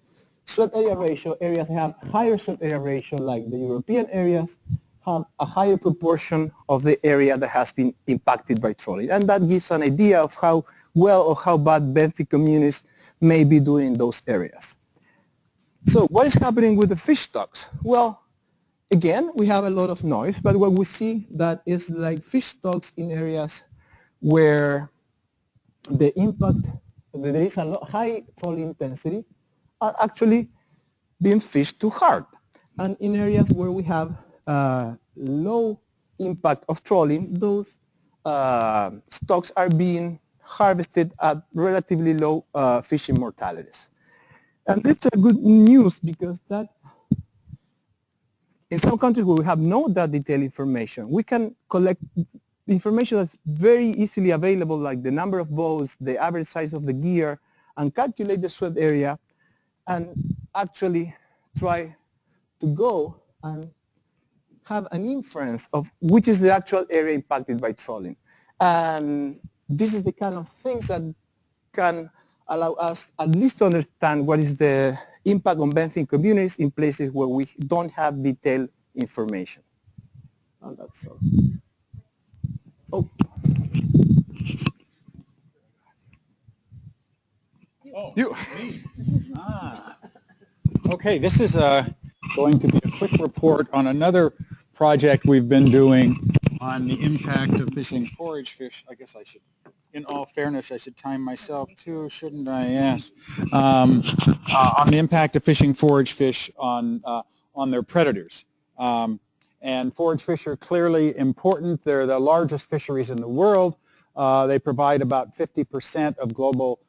swept area ratio, areas that have higher swept area ratio, like the European areas, have a higher proportion of the area that has been impacted by trolling. And that gives an idea of how well or how bad benthic communities may be doing in those areas. So what is happening with the fish stocks? Well, again, we have a lot of noise, but what we see that is like fish stocks in areas where the impact, there is a high trolling intensity, are actually being fished too hard. And in areas where we have low impact of trolling, those stocks are being harvested at relatively low fishing mortalities. And that's a good news, because that in some countries where we have no that detailed information, we can collect information that's very easily available, like the number of boats, the average size of the gear, and calculate the swept area, and actually try to go and have an inference of which is the actual area impacted by trolling. And this is the kind of things that can allow us at least to understand what is the impact on benthic communities in places where we don't have detailed information. And that's all. Oh. You. Okay, this is going to be a quick report on another project we've been doing on the impact of fishing forage fish. I guess I should, in all fairness, I should time myself too, shouldn't I? Yes. On the impact of fishing forage fish on their predators. And forage fish are clearly important. They're the largest fisheries in the world. They provide about 50% of global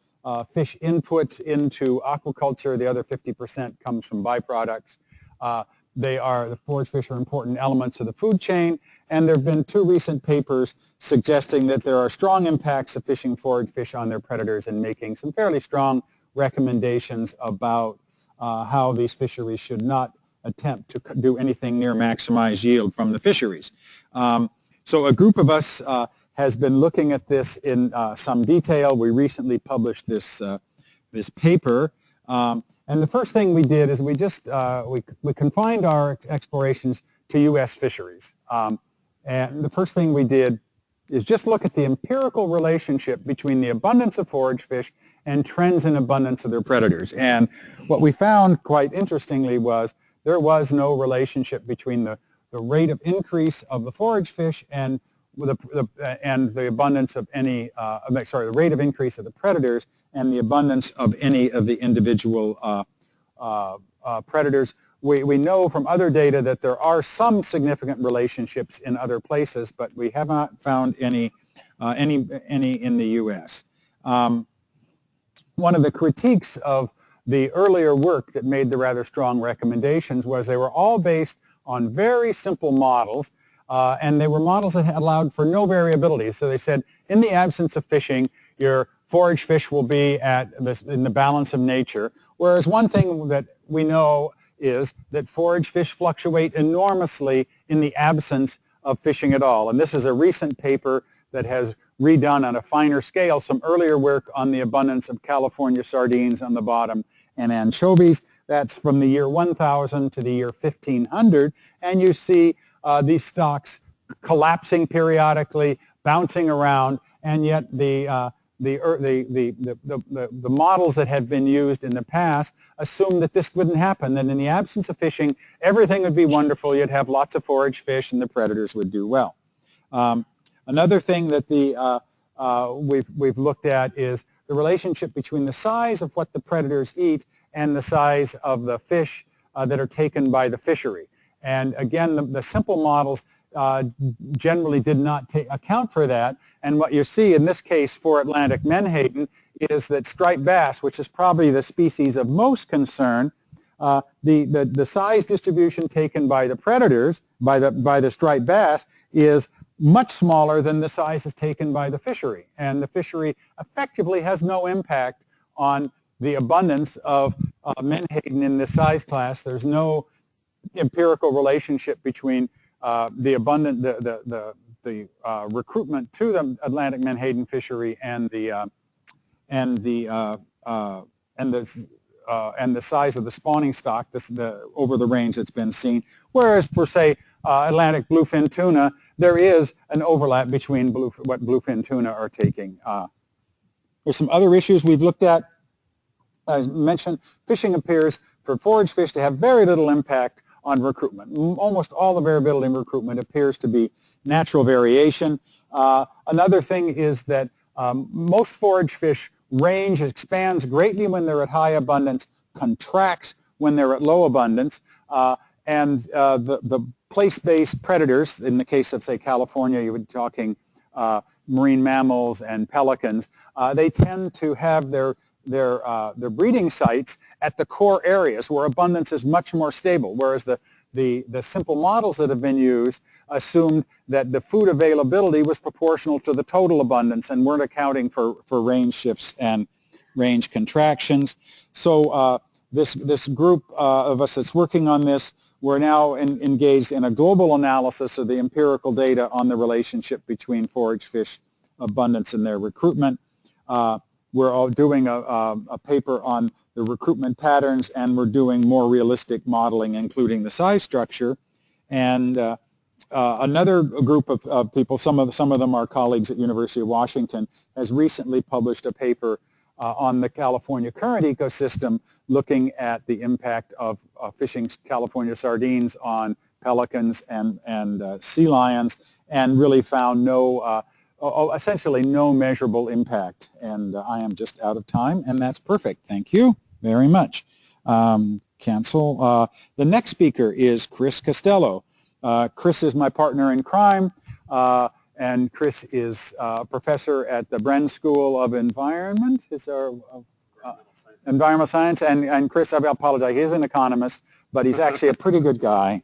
fish inputs into aquaculture. The other 50% comes from byproducts. The forage fish are important elements of the food chain, and there have been 2 recent papers suggesting that there are strong impacts of fishing forage fish on their predators, and making some fairly strong recommendations about how these fisheries should not attempt to do anything near maximize yield from the fisheries. So a group of us has been looking at this in some detail. We recently published this paper. And the first thing we did is we just we confined our explorations to U.S. fisheries. And the first thing we did is just look at the empirical relationship between the abundance of forage fish and trends in abundance of their predators. And what we found, quite interestingly, was there was no relationship between the rate of increase of the forage fish and the abundance of any, the rate of increase of the predators and the abundance of any of the individual predators, we know from other data that there are some significant relationships in other places, but we have not found any in the U.S. One of the critiques of the earlier work that made the rather strong recommendations was they were all based on very simple models, and they were models that allowed for no variability. So they said, in the absence of fishing, your forage fish will be in the balance of nature, whereas one thing that we know is that forage fish fluctuate enormously in the absence of fishing at all. And this is a recent paper that has redone on a finer scale some earlier work on the abundance of California sardines on the bottom and anchovies. That's from the year 1000 to the year 1500, and you see these stocks collapsing periodically, bouncing around, and yet the models that have been used in the past assume that this wouldn't happen, that in the absence of fishing, everything would be wonderful, you'd have lots of forage fish, and the predators would do well. Another thing that we've looked at is the relationship between the size of what the predators eat and the size of the fish that are taken by the fishery. And again, the simple models generally did not account for that. And what you see in this case for Atlantic menhaden is that striped bass, which is probably the species of most concern, the size distribution taken by the predators, by the striped bass, is much smaller than the sizes taken by the fishery. And the fishery effectively has no impact on the abundance of menhaden in this size class. There's no empirical relationship between the recruitment to the Atlantic menhaden fishery and the size of the spawning stock over the range that's been seen. Whereas for, say, Atlantic bluefin tuna, there is an overlap between what bluefin tuna are taking. There's some other issues we've looked at. As mentioned, fishing appears for forage fish to have very little impact on recruitment. Almost all the variability in recruitment appears to be natural variation. Another thing is that most forage fish range expands greatly when they're at high abundance, contracts when they're at low abundance, and the place-based predators, in the case of, say, California, you would be talking marine mammals and pelicans, they tend to have their breeding sites at the core areas where abundance is much more stable, whereas the simple models that have been used assumed that the food availability was proportional to the total abundance and weren't accounting for range shifts and range contractions. So this group of us that's working on this, we're now engaged in a global analysis of the empirical data on the relationship between forage fish abundance and their recruitment. We're all doing a paper on the recruitment patterns, and we're doing more realistic modeling, including the size structure. And another group of people, some of them are colleagues at University of Washington, has recently published a paper on the California current ecosystem, looking at the impact of fishing California sardines on pelicans and sea lions, and really found essentially no measurable impact. And I am just out of time, and that's perfect. Thank you very much. Cancel. The next speaker is Chris Costello. Chris is my partner in crime, and Chris is a professor at the Bren School of Environment. Environmental Science. And Chris, I apologize, he's an economist, but he's actually a pretty good guy.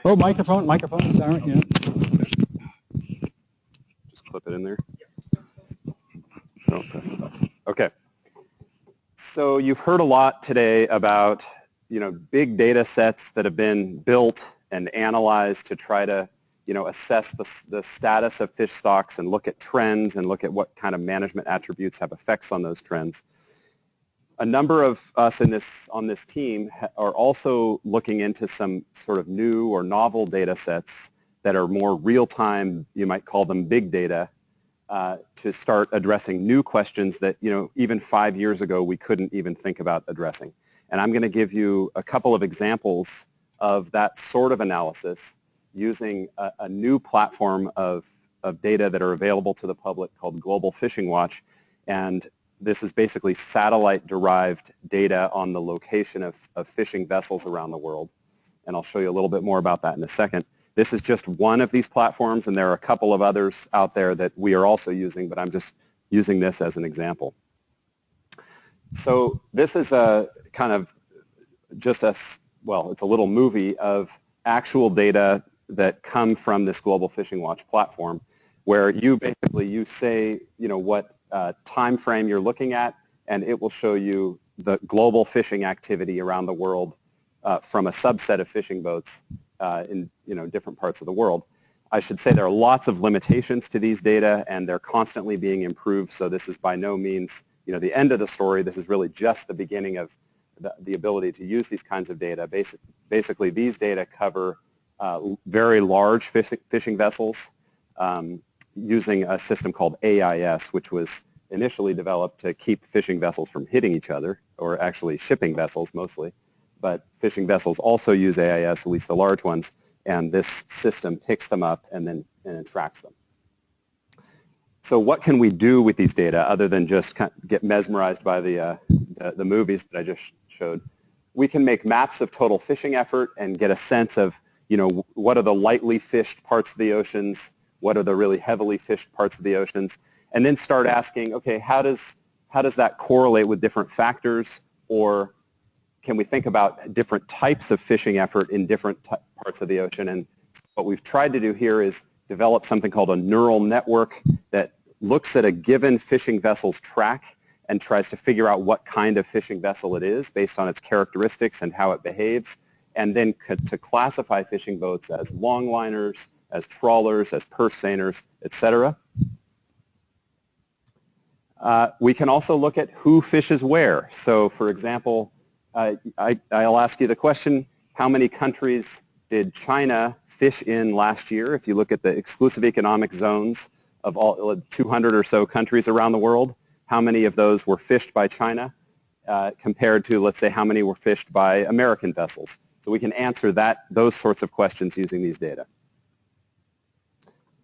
Oh, microphone, sorry. Yeah. Just clip it in there. Oh, press the button. Okay. So you've heard a lot today about, big data sets that have been built and analyzed to try to, assess the status of fish stocks and look at trends and look at what kind of management attributes have effects on those trends. A number of us on this team are also looking into some sort of new or novel data sets that are more real-time, you might call them big data, to start addressing new questions that, even 5 years ago we couldn't even think about addressing. And I'm going to give you a couple of examples of that sort of analysis using a new platform of data that are available to the public called Global Fishing Watch. And This is basically satellite-derived data on the location of fishing vessels around the world. And I'll show you a little bit more about that in a second. This is just one of these platforms, and there are a couple of others out there that we are also using, but I'm just using this as an example. So this is a kind of just a, well, it's a little movie of actual data that come from this Global Fishing Watch platform, where you say, what time frame you're looking at, and it will show you the global fishing activity around the world from a subset of fishing boats in different parts of the world. I should say there are lots of limitations to these data, and they're constantly being improved, so this is by no means the end of the story. This is really just the beginning of the ability to use these kinds of data. Basically, these data cover very large fishing vessels using a system called AIS, which was initially developed to keep fishing vessels from hitting each other, or actually shipping vessels mostly. But fishing vessels also use AIS, at least the large ones, and this system picks them up and then tracks them. So what can we do with these data other than just get mesmerized by the movies that I just showed? We can make maps of total fishing effort and get a sense of, what are the lightly fished parts of the oceans, what are the really heavily fished parts of the oceans, and then start asking, okay, how does that correlate with different factors, or can we think about different types of fishing effort in different parts of the ocean? And what we've tried to do here is develop something called a neural network that looks at a given fishing vessel's track and tries to figure out what kind of fishing vessel it is based on its characteristics and how it behaves, and then to classify fishing boats as longliners, as trawlers, as purse seiners, etc. We can also look at who fishes where. So, for example, I'll ask you the question, how many countries did China fish in last year? If you look at the exclusive economic zones of all 200 or so countries around the world, how many of those were fished by China compared to, let's say, how many were fished by American vessels? So we can answer those sorts of questions using these data.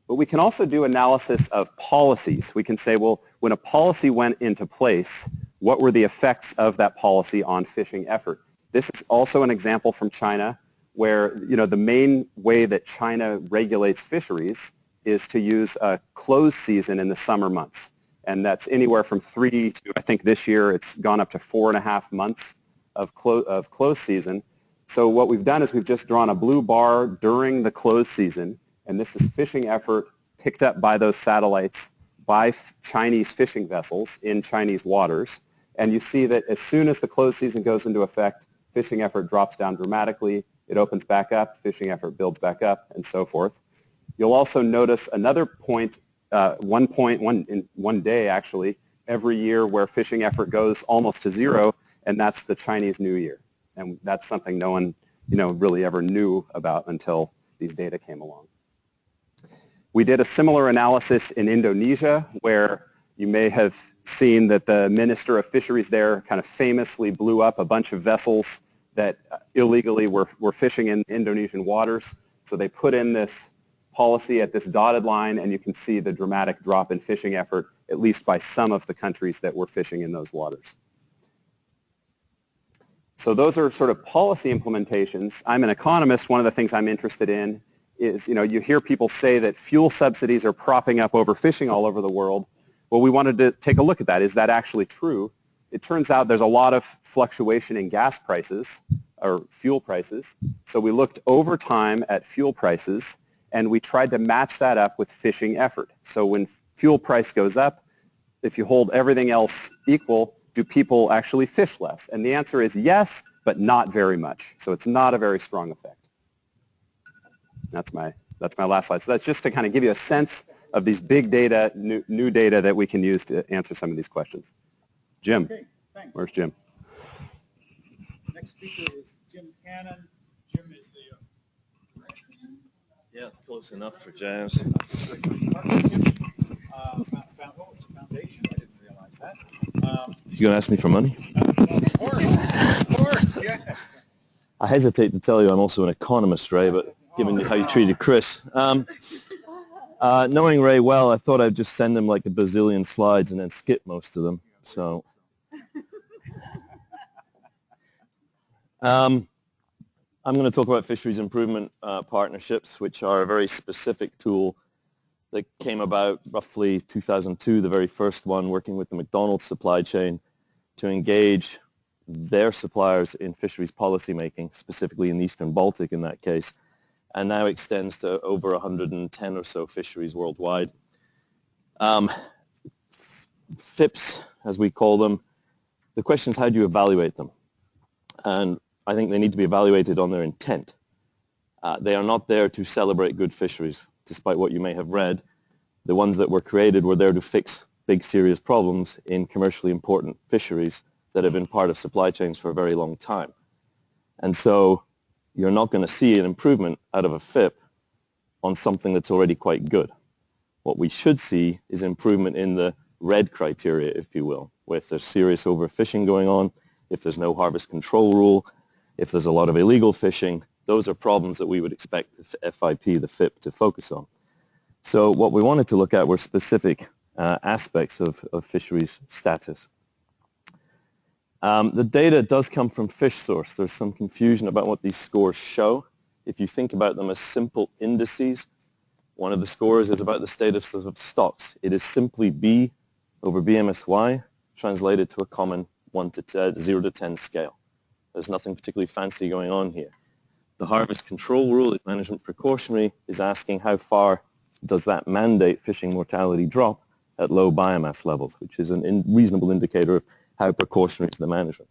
But we can also do analysis of policies. We can say, well, when a policy went into place, what were the effects of that policy on fishing effort? This is also an example from China where, the main way that China regulates fisheries is to use a closed season in the summer months. And that's anywhere from 3 to, I think this year, it's gone up to 4.5 months of closed season. So what we've done is we've just drawn a blue bar during the closed season, and this is fishing effort picked up by those satellites by Chinese fishing vessels in Chinese waters. And you see that as soon as the closed season goes into effect, fishing effort drops down dramatically. It opens back up, fishing effort builds back up, and so forth. You'll also notice another point, one day actually, every year where fishing effort goes almost to zero, and that's the Chinese New Year. And that's something no one, really ever knew about until these data came along. We did a similar analysis in Indonesia, where you may have seen that the Minister of Fisheries there kind of famously blew up a bunch of vessels that illegally were fishing in Indonesian waters. So they put in this policy at this dotted line, and you can see the dramatic drop in fishing effort, at least by some of the countries that were fishing in those waters. So those are sort of policy implementations. I'm an economist. One of the things I'm interested in is, you hear people say that fuel subsidies are propping up overfishing all over the world. Well, we wanted to take a look at that. Is that actually true? It turns out there's a lot of fluctuation in gas prices or fuel prices. So we looked over time at fuel prices, and we tried to match that up with fishing effort. So when fuel price goes up, if you hold everything else equal, do people actually fish less? And the answer is yes, but not very much. So it's not a very strong effect. That's my last slide. So that's just to kind of give you a sense of these big data, new data that we can use to answer some of these questions. Jim, Okay, thanks. Where's Jim? Next speaker is Jim Cannon. Jim is the Yeah, it's close enough for James. foundation. I didn't realize that. You gonna ask me for money? Of course, yes. I hesitate to tell you I'm also an economist, Ray, but given how you treated Chris. Knowing Ray well, I thought I'd just send him like a bazillion slides and then skip most of them. So I'm going to talk about fisheries improvement partnerships, which are a very specific tool that came about roughly 2002, the very first one, working with the McDonald's supply chain to engage their suppliers in fisheries policymaking, specifically in the Eastern Baltic in that case, and now extends to over 110 or so fisheries worldwide. FIPs, as we call them, the question is how do you evaluate them? And I think they need to be evaluated on their intent. They are not there to celebrate good fisheries, despite what you may have read. The ones that were created were there to fix big serious problems in commercially important fisheries that have been part of supply chains for a very long time. And so you're not going to see an improvement out of a FIP on something that's already quite good. What we should see is improvement in the red criteria, if you will, where if there's serious overfishing going on, if there's no harvest control rule, if there's a lot of illegal fishing. Those are problems that we would expect the FIP, the FIP, to focus on. So what we wanted to look at were specific aspects of fisheries status. The data does come from FishSource. There's some confusion about what these scores show. If you think about them as simple indices, one of the scores is about the status of stocks. It is simply B over BMSY translated to a common 0 to 10 scale. There's nothing particularly fancy going on here. The harvest control rule, the management precautionary, is asking how far does that mandate fishing mortality drop at low biomass levels, which is a reasonable indicator of how precautionary is the management.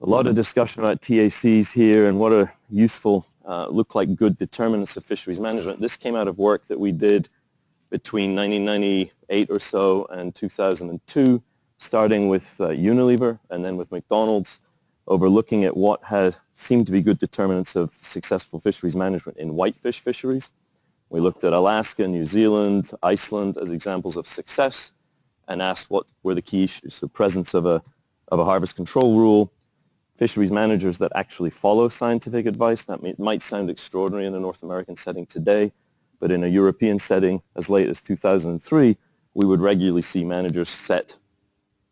A lot of discussion about TACs here and what are useful, look like good determinants of fisheries management. This came out of work that we did between 1998 or so and 2002, starting with Unilever and then with McDonald's, over looking at what had seemed to be good determinants of successful fisheries management in whitefish fisheries. We looked at Alaska, New Zealand, Iceland as examples of success and asked what were the key issues. The presence of a harvest control rule, fisheries managers that actually follow scientific advice. That might sound extraordinary in a North American setting today, but in a European setting as late as 2003, we would regularly see managers set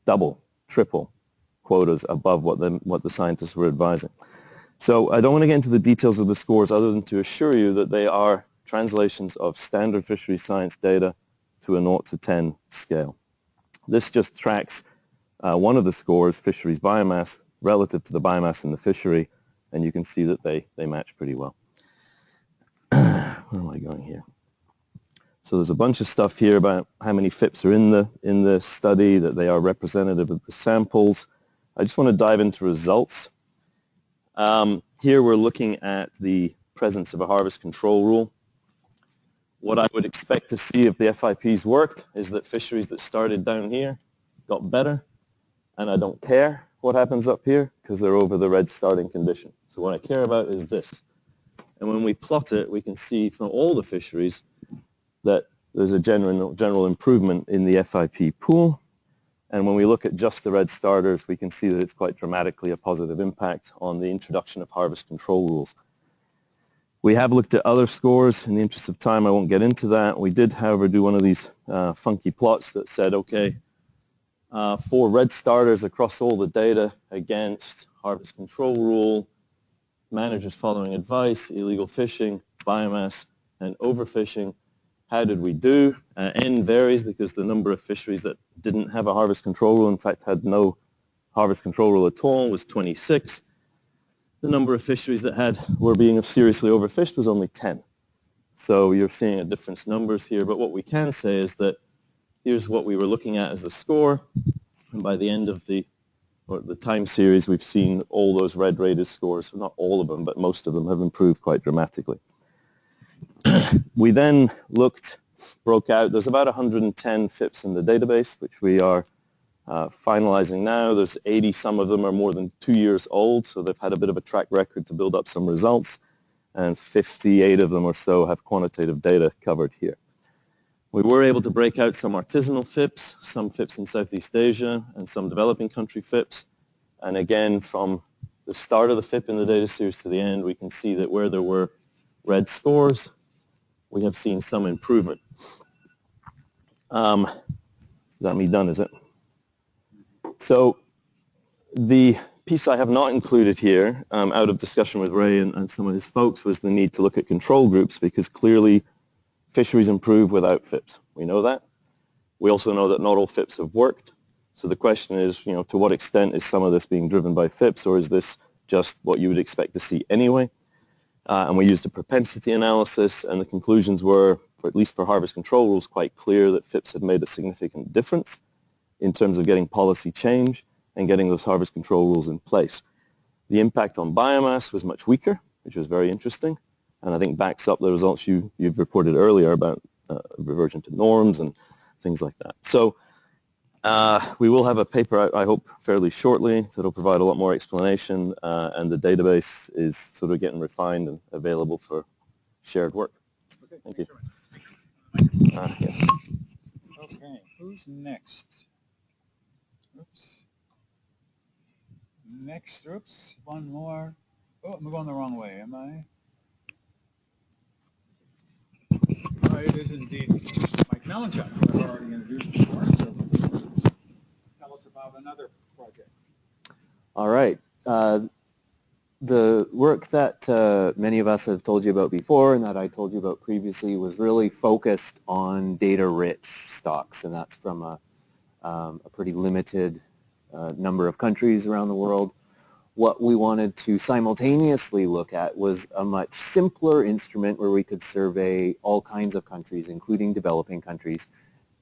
double, triple quotas above what the scientists were advising. So I don't want to get into the details of the scores other than to assure you that they are translations of standard fisheries science data to a 0 to 10 scale. This just tracks one of the scores, fisheries biomass, relative to the biomass in the fishery, and you can see that they match pretty well. Where am I going here? So there's a bunch of stuff here about how many FIPs are in the study, that they are representative of the samples. I just want to dive into results. Here we're looking at the presence of a harvest control rule. What I would expect to see if the FIPs worked is that fisheries that started down here got better, and I don't care what happens up here because they're over the red starting condition. So what I care about is this. And when we plot it, we can see from all the fisheries that there's a general improvement in the FIP pool. And when we look at just the red starters, we can see that it's quite dramatically a positive impact on the introduction of harvest control rules. We have looked at other scores. In the interest of time, I won't get into that. We did, however, do one of these funky plots that said, okay, for red starters across all the data against harvest control rule, managers following advice, illegal fishing, biomass, and overfishing, how did we do? N varies because the number of fisheries that didn't have a harvest control rule, in fact, had no harvest control rule at all, was 26. The number of fisheries that were being seriously overfished was only 10. So you're seeing a difference numbers here, but what we can say is that here's what we were looking at as a score, and by the end of the time series, we've seen all those red rated scores, not all of them, but most of them have improved quite dramatically. We then broke out, there's about 110 FIPs in the database, which we are finalizing now. There's 80, some of them are more than 2 years old, so they've had a bit of a track record to build up some results, and 58 of them or so have quantitative data covered here. We were able to break out some artisanal FIPs, some FIPs in Southeast Asia, and some developing country FIPs. And again, from the start of the FIP in the data series to the end, we can see that where there were red scores, we have seen some improvement. Is that me done, is it? So the piece I have not included here, out of discussion with Ray and some of his folks, was the need to look at control groups, because clearly fisheries improve without FIPS. We know that. We also know that not all FIPS have worked. So the question is, to what extent is some of this being driven by FIPS, or is this just what you would expect to see anyway? And we used a propensity analysis, and the conclusions were, at least for harvest control rules, quite clear that FIPS had made a significant difference in terms of getting policy change and getting those harvest control rules in place. The impact on biomass was much weaker, which was very interesting, and I think backs up the results you've reported earlier about reversion to norms and things like that. So we will have a paper out, I hope, fairly shortly that will provide a lot more explanation, and the database is sort of getting refined and available for shared work. Okay, thank you. Yeah. Okay, who's next? Oops. Next, oops, one more. Oh, I'm going the wrong way, am I? Oh, it is indeed Mike Melanchuk, who I've already introduced before. So tell us about another project. All right. The work that many of us have told you about before and that I told you about previously was really focused on data-rich stocks, and that's from a pretty limited number of countries around the world. What we wanted to simultaneously look at was a much simpler instrument where we could survey all kinds of countries, including developing countries,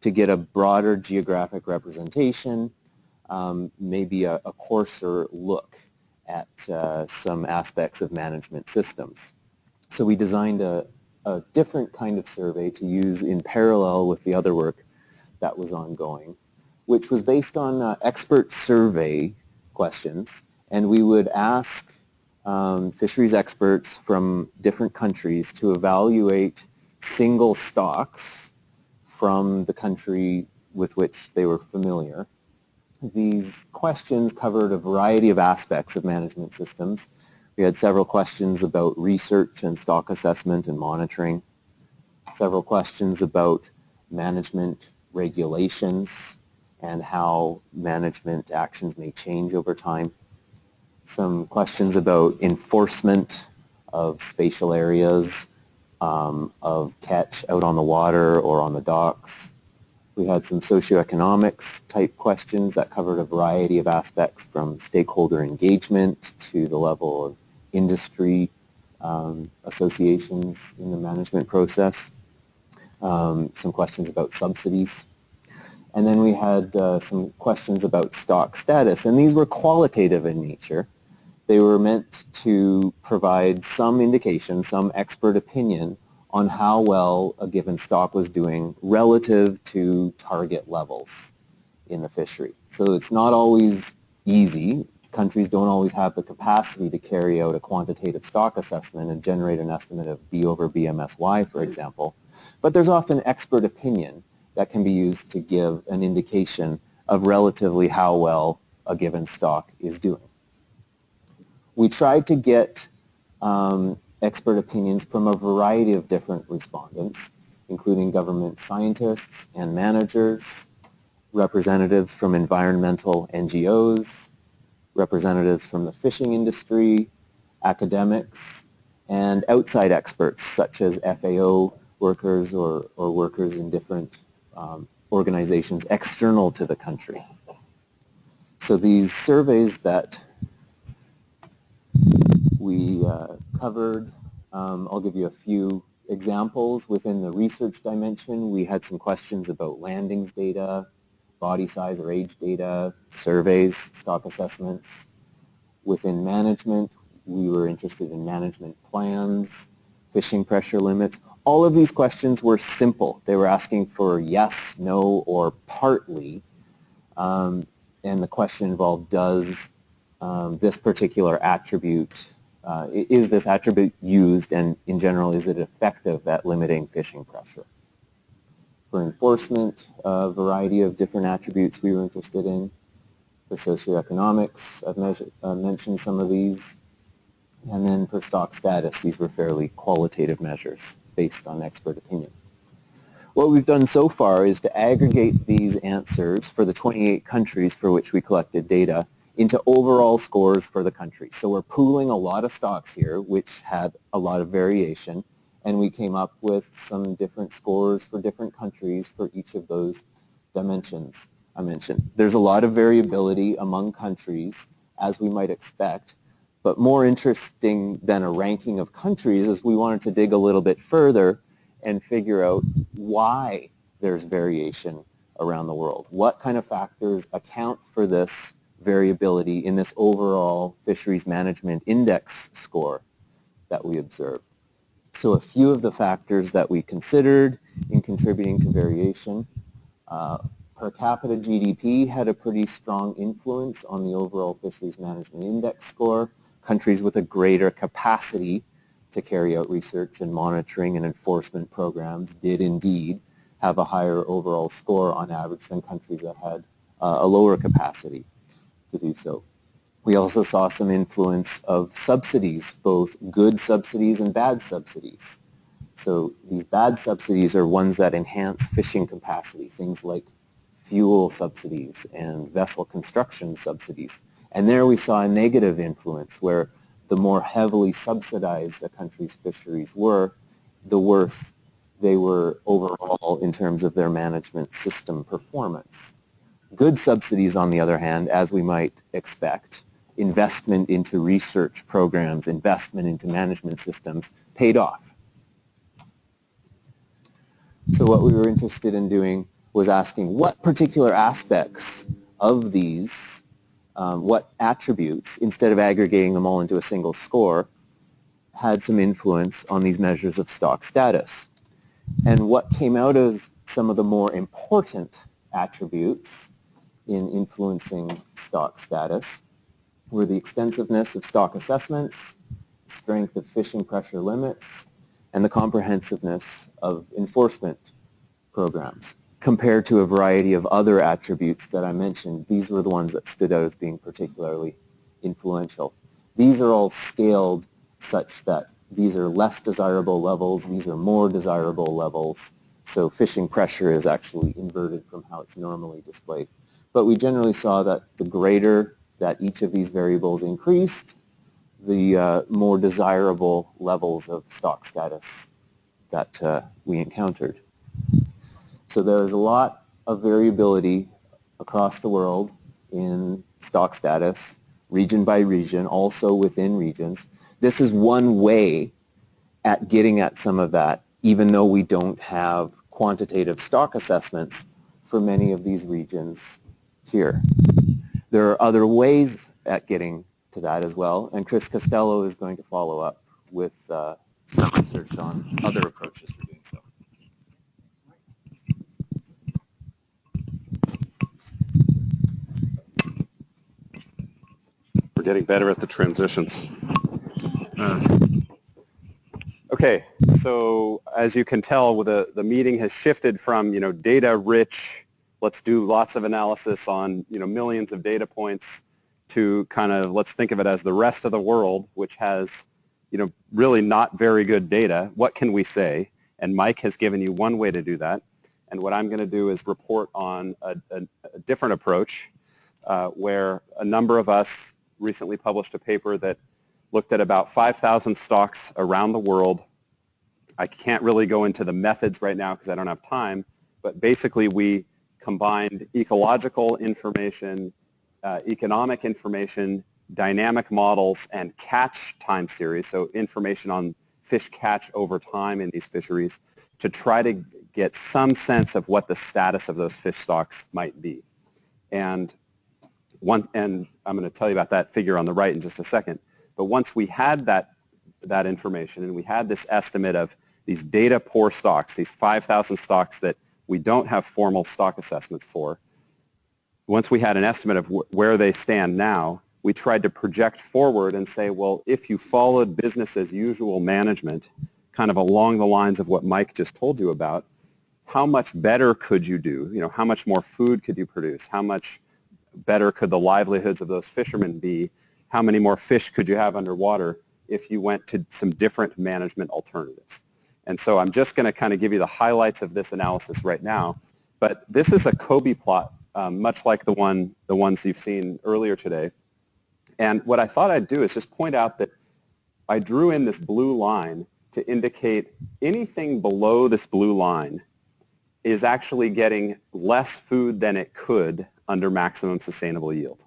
to get a broader geographic representation, maybe a coarser look at some aspects of management systems. So we designed a different kind of survey to use in parallel with the other work that was ongoing, which was based on expert survey questions, and we would ask fisheries experts from different countries to evaluate single stocks from the country with which they were familiar. These questions covered a variety of aspects of management systems. We had several questions about research and stock assessment and monitoring, several questions about management regulations and how management actions may change over time, some questions about enforcement of spatial areas of catch out on the water or on the docks. We had some socioeconomics type questions that covered a variety of aspects from stakeholder engagement to the level of industry associations in the management process. Some questions about subsidies. And then we had some questions about stock status, and these were qualitative in nature. They were meant to provide some indication, some expert opinion on how well a given stock was doing relative to target levels in the fishery. So it's not always easy. Countries don't always have the capacity to carry out a quantitative stock assessment and generate an estimate of B over BMSY, for example. But there's often expert opinion that can be used to give an indication of relatively how well a given stock is doing. We tried to get expert opinions from a variety of different respondents, including government scientists and managers, representatives from environmental NGOs, representatives from the fishing industry, academics, and outside experts such as FAO workers or workers in different organizations external to the country. So these surveys that we covered, I'll give you a few examples. Within the research dimension, we had some questions about landings data, body size or age data, surveys, stock assessments. Within management, we were interested in management plans, fishing pressure limits. All of these questions were simple. They were asking for yes, no, or partly. And the question involved, does this particular attribute, is this attribute used, and in general, is it effective at limiting fishing pressure? For enforcement, a variety of different attributes we were interested in. For socioeconomics, I've mentioned some of these. And then for stock status, these were fairly qualitative measures based on expert opinion. What we've done so far is to aggregate these answers for the 28 countries for which we collected data into overall scores for the country. So we're pooling a lot of stocks here, which had a lot of variation, and we came up with some different scores for different countries for each of those dimensions I mentioned. There's a lot of variability among countries, as we might expect, but more interesting than a ranking of countries is we wanted to dig a little bit further and figure out why there's variation around the world. What kind of factors account for this variability in this overall fisheries management index score that we observed? So a few of the factors that we considered in contributing to variation. Per capita GDP had a pretty strong influence on the overall fisheries management index score. Countries with a greater capacity to carry out research and monitoring and enforcement programs did indeed have a higher overall score on average than countries that had a lower capacity to do so. We also saw some influence of subsidies, both good subsidies and bad subsidies. So these bad subsidies are ones that enhance fishing capacity, things like fuel subsidies and vessel construction subsidies. And there we saw a negative influence where the more heavily subsidized a country's fisheries were, the worse they were overall in terms of their management system performance. Good subsidies, on the other hand, as we might expect, investment into research programs, investment into management systems, paid off. So what we were interested in doing was asking what particular aspects of these, what attributes, instead of aggregating them all into a single score, had some influence on these measures of stock status. And what came out as some of the more important attributes in influencing stock status were the extensiveness of stock assessments, strength of fishing pressure limits, and the comprehensiveness of enforcement programs. Compared to a variety of other attributes that I mentioned, these were the ones that stood out as being particularly influential. These are all scaled such that these are less desirable levels, these are more desirable levels, so fishing pressure is actually inverted from how it's normally displayed. But we generally saw that the greater that each of these variables increased, the more desirable levels of stock status that we encountered. So there is a lot of variability across the world in stock status, region by region, also within regions. This is one way at getting at some of that, even though we don't have quantitative stock assessments for many of these regions here. There are other ways at getting to that as well, and Chris Costello is going to follow up with some research on other approaches for doing so. We're getting better at the transitions. Okay, so as you can tell, the meeting has shifted from data rich, let's do lots of analysis on millions of data points, to kind of let's think of it as the rest of the world, which has really not very good data. What can we say? And Mike has given you one way to do that. And what I'm going to do is report on a different approach where a number of us recently published a paper that looked at about 5,000 stocks around the world. I can't really go into the methods right now because I don't have time, but basically we combined ecological information, economic information, dynamic models, and catch time series, so information on fish catch over time in these fisheries, to try to get some sense of what the status of those fish stocks might be. And I'm going to tell you about that figure on the right in just a second. But once we had that information and we had this estimate of these data poor stocks, these 5,000 stocks that we don't have formal stock assessments for, once we had an estimate of where they stand now, we tried to project forward and say, well, if you followed business as usual management, kind of along the lines of what Mike just told you about, how much better could you do? How much more food could you produce? How much better could the livelihoods of those fishermen be? How many more fish could you have underwater if you went to some different management alternatives? And so I'm just going to kind of give you the highlights of this analysis right now. But this is a Kobe plot, much like the ones you've seen earlier today. And what I thought I'd do is just point out that I drew in this blue line to indicate anything below this blue line is actually getting less food than it could under maximum sustainable yield.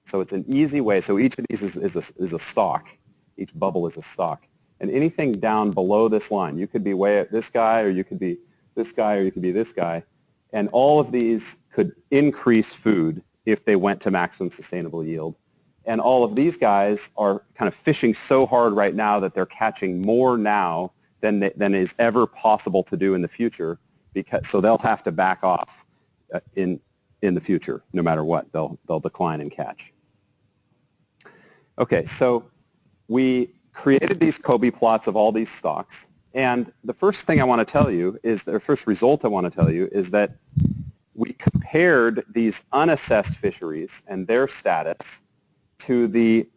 So it's an easy way. So each of these is a stalk. Each bubble is a stalk. And anything down below this line, you could be way at this guy, or you could be this guy, or you could be this guy. And all of these could increase food if they went to maximum sustainable yield. And all of these guys are kind of fishing so hard right now that they're catching more now than is ever possible to do in the future. So they'll have to back off in the future, no matter what. They'll decline in catch. Okay, so we created these Kobe plots of all these stocks. And the first thing I want to tell you is, the first result I want to tell you is that we compared these unassessed fisheries and their status to the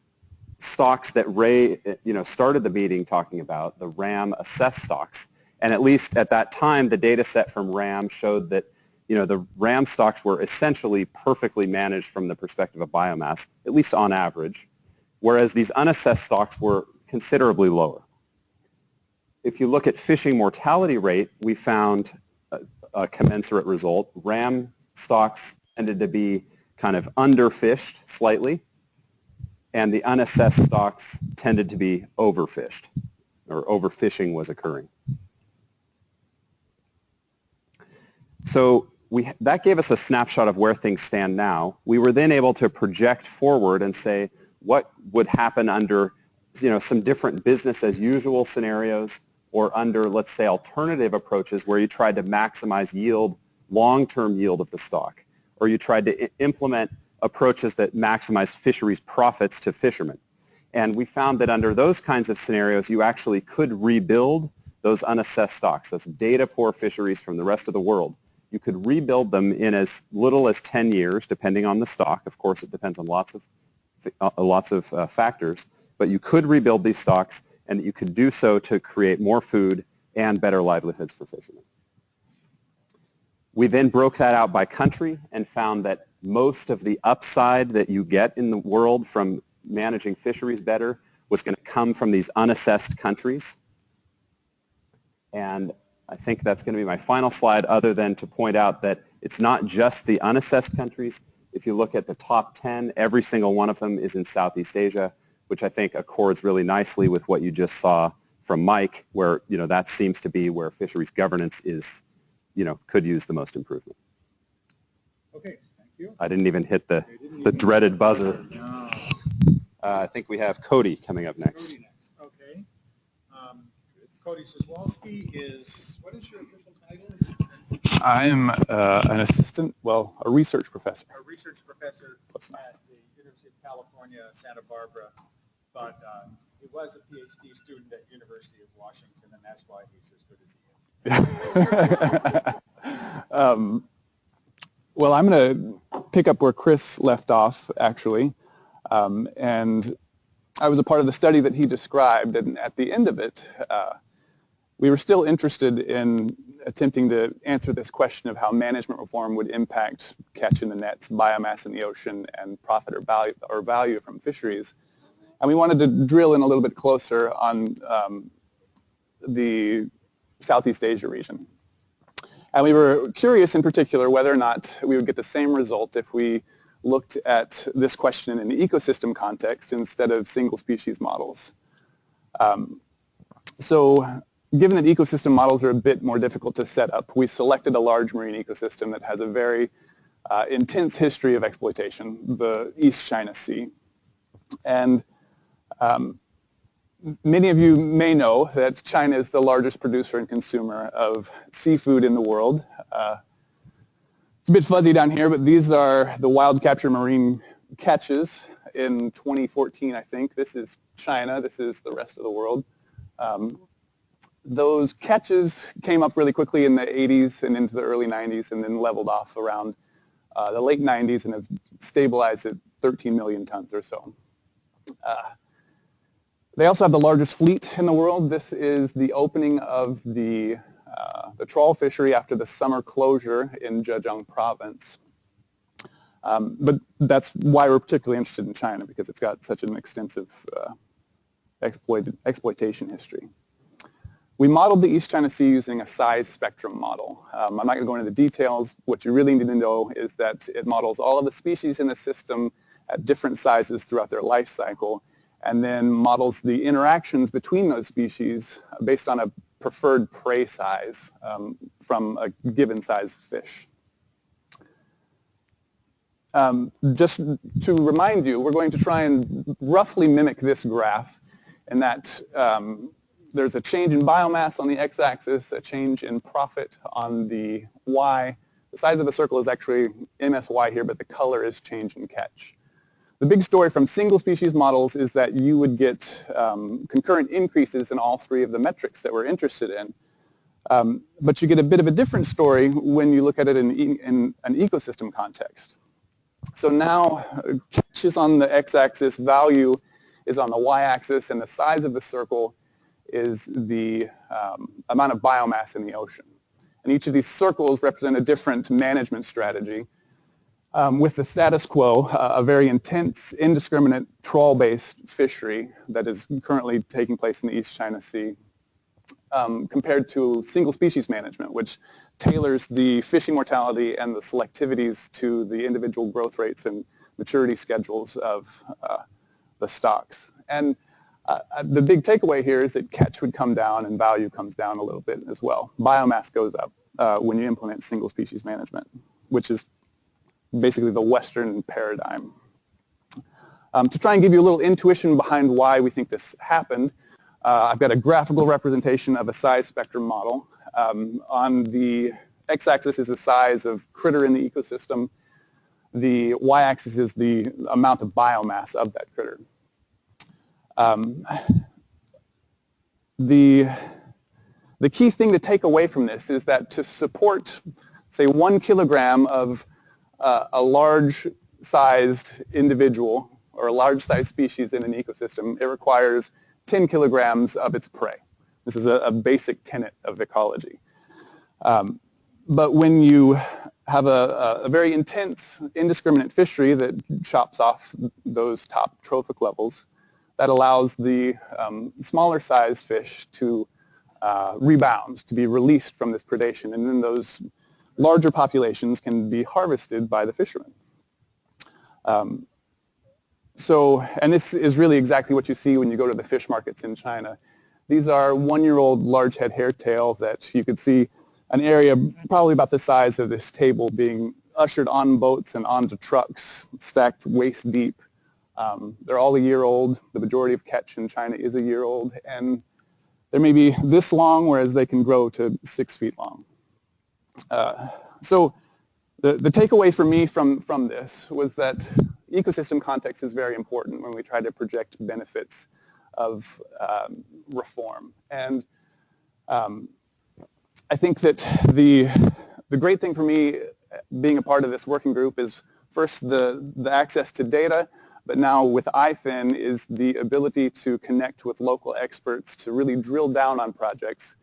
stocks that Ray, started the meeting talking about, the RAM assessed stocks. And at least at that time, the data set from RAM showed that, the RAM stocks were essentially perfectly managed from the perspective of biomass, at least on average, whereas these unassessed stocks were considerably lower. If you look at fishing mortality rate, we found a commensurate result. RAM stocks tended to be kind of underfished slightly, and the unassessed stocks tended to be overfished, or overfishing was occurring. So that gave us a snapshot of where things stand now. We were then able to project forward and say what would happen under some different business as usual scenarios, or under, let's say, alternative approaches where you tried to maximize yield, long-term yield of the stock, or you tried to implement approaches that maximize fisheries profits to fishermen. And we found that under those kinds of scenarios, you actually could rebuild those unassessed stocks, those data-poor fisheries from the rest of the world. You could rebuild them in as little as 10 years, depending on the stock. Of course, it depends on lots of factors. But you could rebuild these stocks, and you could do so to create more food and better livelihoods for fishermen. We then broke that out by country and found that most of the upside that you get in the world from managing fisheries better was going to come from these unassessed countries. And I think that's going to be my final slide, other than to point out that it's not just the unassessed countries. If you look at the top 10, every single one of them is in Southeast Asia, which I think accords really nicely with what you just saw from Mike, where that seems to be where fisheries governance is, could use the most improvement. Okay, thank you. I didn't even hit the dreaded buzzer. No. I think we have Cody coming up next. Cody next. Okay. Cody Siswalski is, what is your official title? I'm an assistant, a research professor. A research professor at the University of California, Santa Barbara, but he was a PhD student at University of Washington, and that's why he's as good as he is. Well, I'm going to pick up where Chris left off, actually, and I was a part of the study that he described, and at the end of it, we were still interested in attempting to answer this question of how management reform would impact catch in the nets, biomass in the ocean, and profit or value from fisheries. And we wanted to drill in a little bit closer on the Southeast Asia region. And we were curious in particular whether or not we would get the same result if we looked at this question in an ecosystem context instead of single species models. So given that ecosystem models are a bit more difficult to set up, we selected a large marine ecosystem that has a very intense history of exploitation, the East China Sea. And many of you may know that China is the largest producer and consumer of seafood in the world. It's a bit fuzzy down here, but these are the wild capture marine catches in 2014, I think. This is China. This is the rest of the world. Those catches came up really quickly in the 80s and into the early 90s and then leveled off around the late 90s and have stabilized at 13 million tons or so. They also have the largest fleet in the world. This is the opening of the trawl fishery after the summer closure in Zhejiang province. But that's why we're particularly interested in China, because it's got such an extensive exploitation history. We modeled the East China Sea using a size spectrum model. I'm not going to go into the details. What you really need to know is that it models all of the species in the system at different sizes throughout their life cycle, and then models the interactions between those species based on a preferred prey size from a given size fish. Just to remind you, we're going to try and roughly mimic this graph in that there's a change in biomass on the x-axis, a change in profit on the y. The size of the circle is actually MSY here, but the color is change in catch. The big story from single species models is that you would get concurrent increases in all three of the metrics that we're interested in. But you get a bit of a different story when you look at it in an ecosystem context. So now catch is on the x-axis, value is on the y-axis, and the size of the circle is the amount of biomass in the ocean. And each of these circles represent a different management strategy. With the status quo, a very intense, indiscriminate trawl-based fishery that is currently taking place in the East China Sea, compared to single species management, which tailors the fishing mortality and the selectivities to the individual growth rates and maturity schedules of the stocks. And the big takeaway here is that catch would come down and value comes down a little bit as well. Biomass goes up when you implement single species management, which is basically the Western paradigm. To try and give you a little intuition behind why we think this happened, I've got a graphical representation of a size spectrum model. On the x-axis is the size of critter in the ecosystem. The y-axis is the amount of biomass of that critter. The key thing to take away from this is that to support, say, 1 kilogram of a large-sized individual or a large-sized species in an ecosystem, it requires 10 kilograms of its prey. This is a basic tenet of ecology. But when you have a very intense, indiscriminate fishery that chops off those top trophic levels, that allows the smaller sized fish to rebound, to be released from this predation, and then those larger populations can be harvested by the fishermen. And this is really exactly what you see when you go to the fish markets in China. These are 1-year-old large head hairtail that you could see an area probably about the size of this table being ushered on boats and onto trucks, stacked waist deep. They're all a year old. The majority of catch in China is a year old, and they may be this long, whereas they can grow to 6 feet long. So the takeaway for me from this was that ecosystem context is very important when we try to project benefits of reform. And I think that the great thing for me being a part of this working group is first the access to data, but now with IFIN is the ability to connect with local experts to really drill down on projects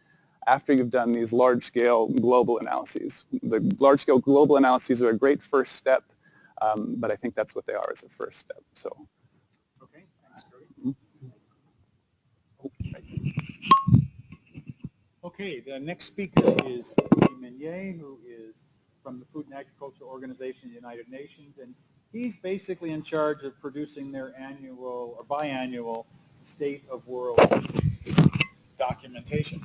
after you've done these large-scale global analyses. The large-scale global analyses are a great first step, but I think that's what they are as a first step. So. Okay, thanks, Cody. Okay, the next speaker is Lee Minier, who is from the Food and Agriculture Organization of the United Nations, and he's basically in charge of producing their annual or biannual State of World documentation.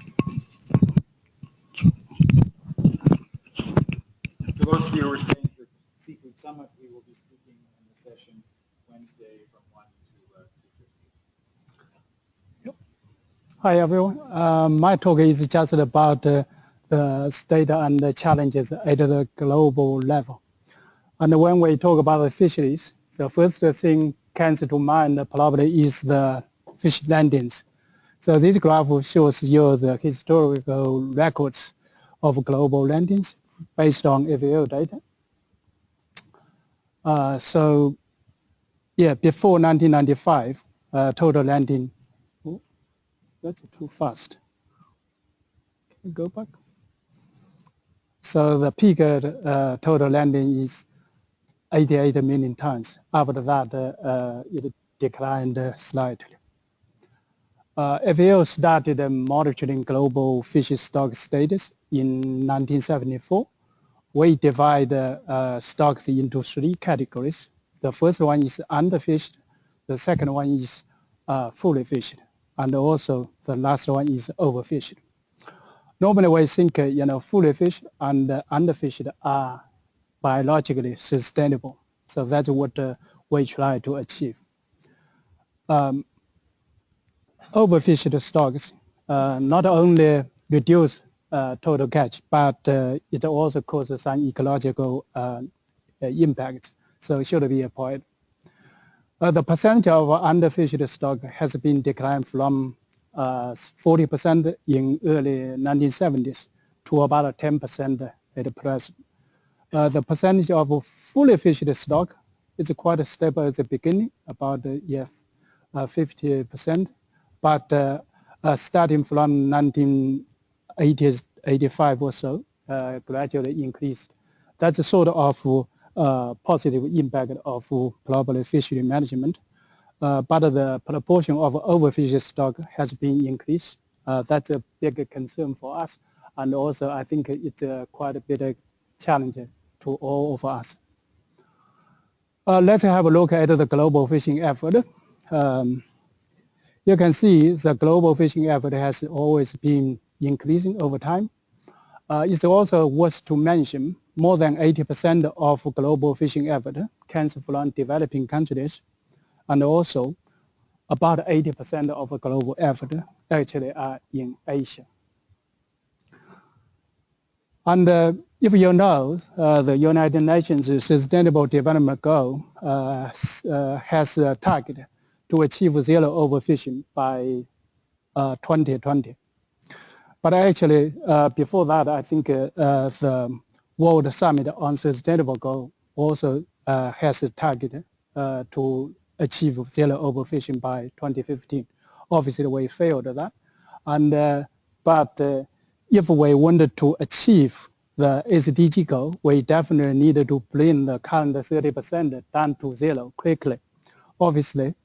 For those of you who are staying for Seafood Summit, we will be speaking in the session Wednesday from 1 to 2:15. Hi everyone. My talk is just about the state and the challenges at the global level. And when we talk about the fisheries, the first thing comes to mind probably is the fish landings. So this graph shows you the historical records of global landings based on FAO data. So yeah, before 1995, total landing that's too fast. Can we go back? So the peak total landing is 88 million tons. After that, it declined slightly. FAO started monitoring global fish stock status in 1974. We divide stocks into 3 categories. The first one is underfished. The second one is fully fished. And also the last one is overfished. Normally we think, fully fished and underfished are biologically sustainable. So that's what we try to achieve. Overfished stocks not only reduce total catch, but it also causes some ecological impacts. So it should be avoided. The percentage of underfished stock has been declined from 40% in early 1970s to about 10% at present. The percentage of fully fished stock is quite stable at the beginning, about 50%, but starting from 1980s, 85 or so, gradually increased. That's a sort of positive impact of global fishery management. But the proportion of overfished stock has been increased. That's a big concern for us. And also, I think it's quite a bit challenge to all of us. Let's have a look at the global fishing effort. You can see the global fishing effort has always been increasing over time. It's also worth to mention more than 80% of global fishing effort comes from developing countries, and also about 80% of global effort actually are in Asia. And if you know, the United Nations Sustainable Development Goal has a target to achieve zero overfishing by 2020. But actually, before that, I think the World Summit on Sustainable Goal also has a target to achieve zero overfishing by 2015. Obviously, we failed that. And but if we wanted to achieve the SDG goal, we definitely needed to bring the current 30% down to zero quickly. Obviously,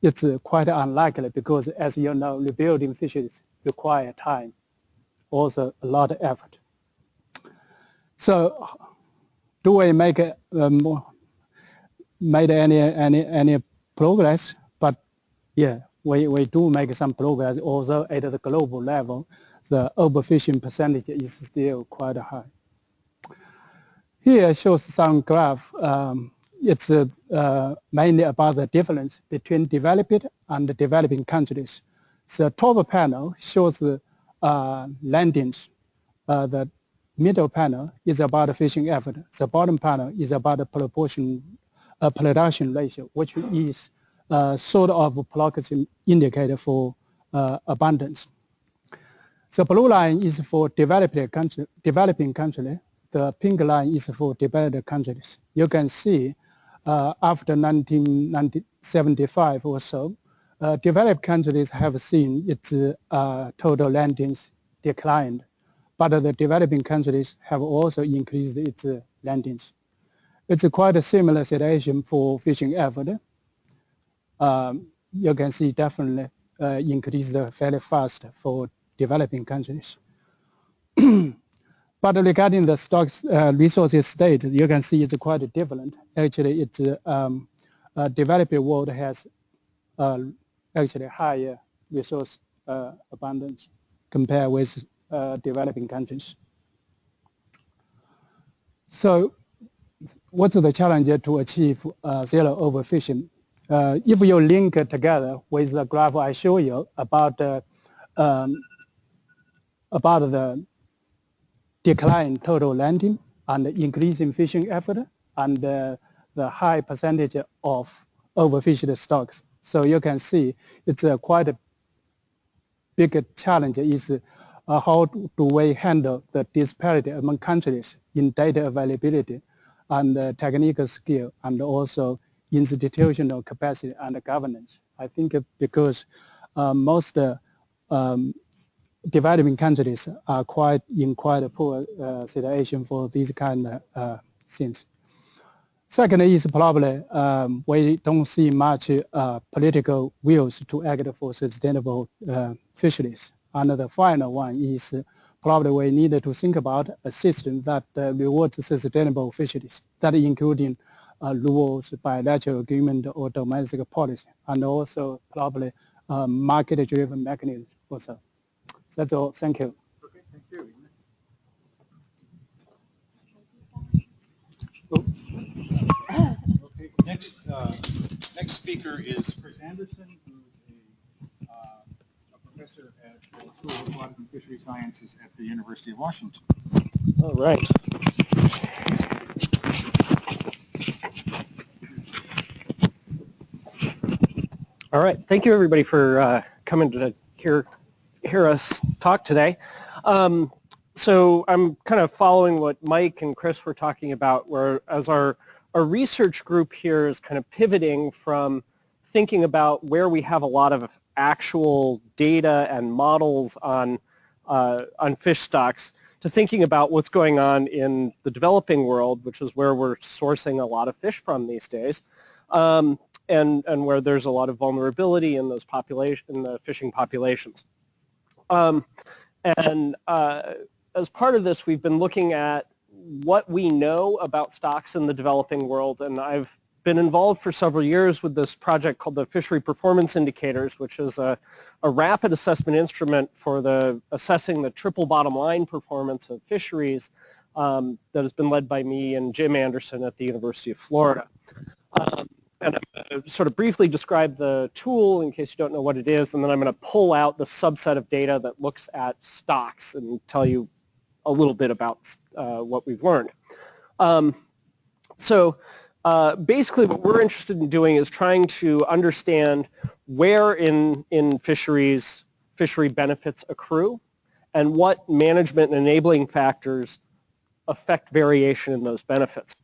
it's quite unlikely because, as you know, rebuilding fisheries require time, also a lot of effort. So, do we make made any progress? But yeah, we do make some progress. Although at the global level, the overfishing percentage is still quite high. Here shows some graph. It's mainly about the difference between developed and developing countries. The top panel shows the landings. The middle panel is about the fishing effort. The bottom panel is about the production ratio, which is sort of a proxy indicator for abundance. The blue line is for developing country. The pink line is for developed countries. You can see after 1975 or so, developed countries have seen its total landings declined, but the developing countries have also increased its landings. It's quite a similar situation for fishing effort. You can see definitely increased fairly fast for developing countries. But regarding the stocks resources state, you can see it's quite different. Actually, it's developing world has actually higher resource abundance compared with developing countries. So, what's the challenge to achieve zero overfishing? If you link it together with the graph I show you about the decline total landing and increasing fishing effort and the high percentage of overfished stocks. So you can see it's quite a big challenge is how do we handle the disparity among countries in data availability and technical skill and also institutional capacity and governance. I think because most developing countries are in quite a poor situation for these kind of things. Second is probably we don't see much political wills to act for sustainable fisheries. And the final one is probably we need to think about a system that rewards sustainable fisheries, that including rules, bilateral agreement, or domestic policy, and also probably market-driven mechanisms also. That's all. Thank you. Okay, thank you. Okay, next speaker is Chris Anderson, who's a professor at the School of Aquatic and Fishery Sciences at the University of Washington. All right. All right. Thank you, everybody, for coming to hear us talk today. So I'm kind of following what Mike and Chris were talking about, whereas our research group here is kind of pivoting from thinking about where we have a lot of actual data and models on fish stocks to thinking about what's going on in the developing world, which is where we're sourcing a lot of fish from these days, and where there's a lot of vulnerability in those in the fishing populations. As part of this, we've been looking at what we know about stocks in the developing world, and I've been involved for several years with this project called the Fishery Performance Indicators, which is a rapid assessment instrument for assessing the triple bottom line performance of fisheries that has been led by me and Jim Anderson at the University of Florida. And I'm going to sort of briefly describe the tool in case you don't know what it is, and then I'm going to pull out the subset of data that looks at stocks and tell you a little bit about what we've learned. Basically what we're interested in doing is trying to understand where in fisheries fishery benefits accrue and what management and enabling factors affect variation in those benefits.